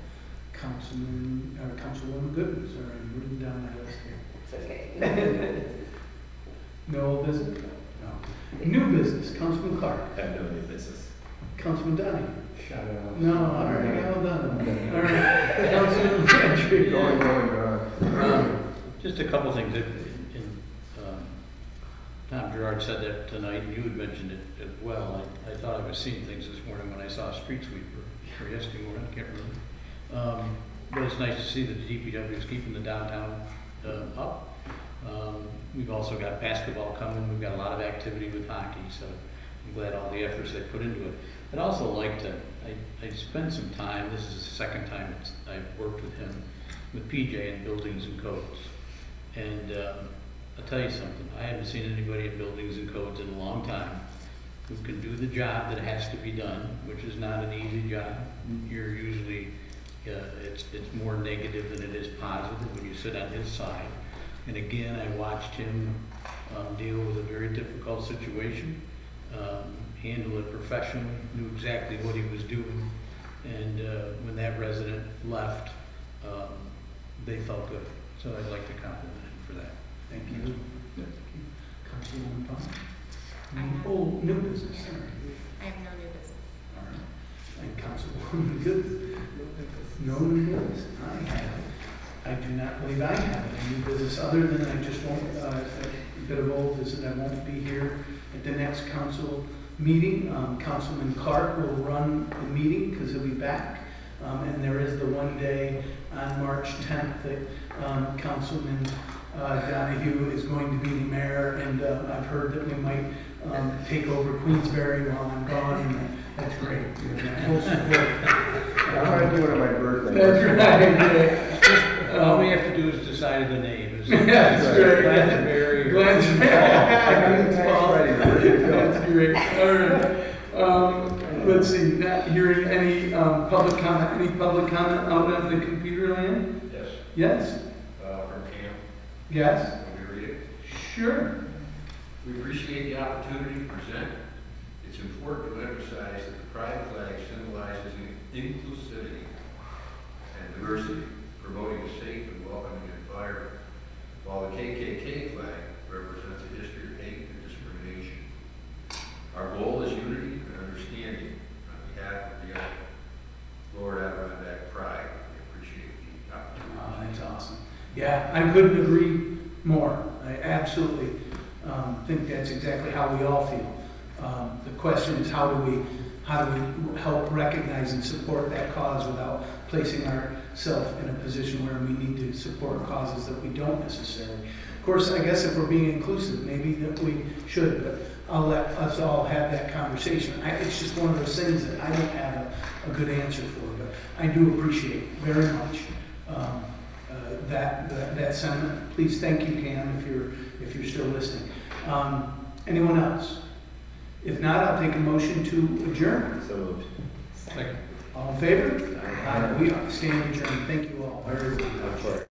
Councilwoman Goodman, sorry, I'm reading down my list here. It's okay. No old business? No. New business, Councilman Clark. I have no new business. Councilman Donnie? Shut it off. No, all right, well done. All right, Councilman Gentry. Going. Just a couple things. Tom Gerard said that tonight, and you had mentioned it as well. I thought I was seeing things this morning when I saw a street sweeper, or yesterday morning, I can't remember. But it's nice to see that the DPW is keeping the downtown up. We've also got basketball coming. We've got a lot of activity with hockey, so I'm glad all the efforts they put into it. I'd also like to, I spent some time, this is the second time I've worked with him, with PJ in buildings and codes. And I'll tell you something, I haven't seen anybody in buildings and codes in a long time who can do the job that has to be done, which is not an easy job. You're usually, it's more negative than it is positive when you sit on his side. And again, I watched him deal with a very difficult situation, handle it professionally, knew exactly what he was doing. And when that resident left, they felt good. So I'd like to compliment him for that. Thank you. Councilwoman Bond? Oh, new business, sorry. I have no new business. All right. And Councilwoman Good? No new business. I do not believe I have any new business, other than I just won't, a bit of old business, I won't be here at the next council meeting. Councilman Clark will run the meeting because he'll be back. And there is the one day on March 10th that Councilman Donahue is going to be the mayor, and I've heard that we might take over Queensberry while I'm gone, and that's great. Full support. I'm gonna do it on my birthday. That's right. All we have to do is decide the name. That's right. Glansberry. That's great. All right. Let's see, not hearing any public comment. Any public comment out on the computer land? Yes. Yes? From Cam. Yes? Can we read it? Sure. We appreciate the opportunity to present. It's important to emphasize that the pride flag symbolizes inclusivity and diversity, promoting a safe and welcoming environment, while the KKK flag represents a history of hate and discrimination. Our goal is unity and understanding on behalf of the Lower Adirondack Pride. We appreciate the opportunity. Oh, that's awesome. Yeah, I couldn't agree more. I absolutely think that's exactly how we all feel. The question is, how do we help recognize and support that cause without placing ourselves in a position where we need to support causes that we don't necessarily. Of course, I guess if we're being inclusive, maybe that we should, but I'll let us all have that conversation. It's just one of those things that I don't have a good answer for, but I do appreciate very much that sentiment. Please thank you, Cam, if you're still listening. Anyone else? If not, I'll take a motion to adjourn. So moved. Second. All in favor? Aye. We stand adjourned. Thank you all very much.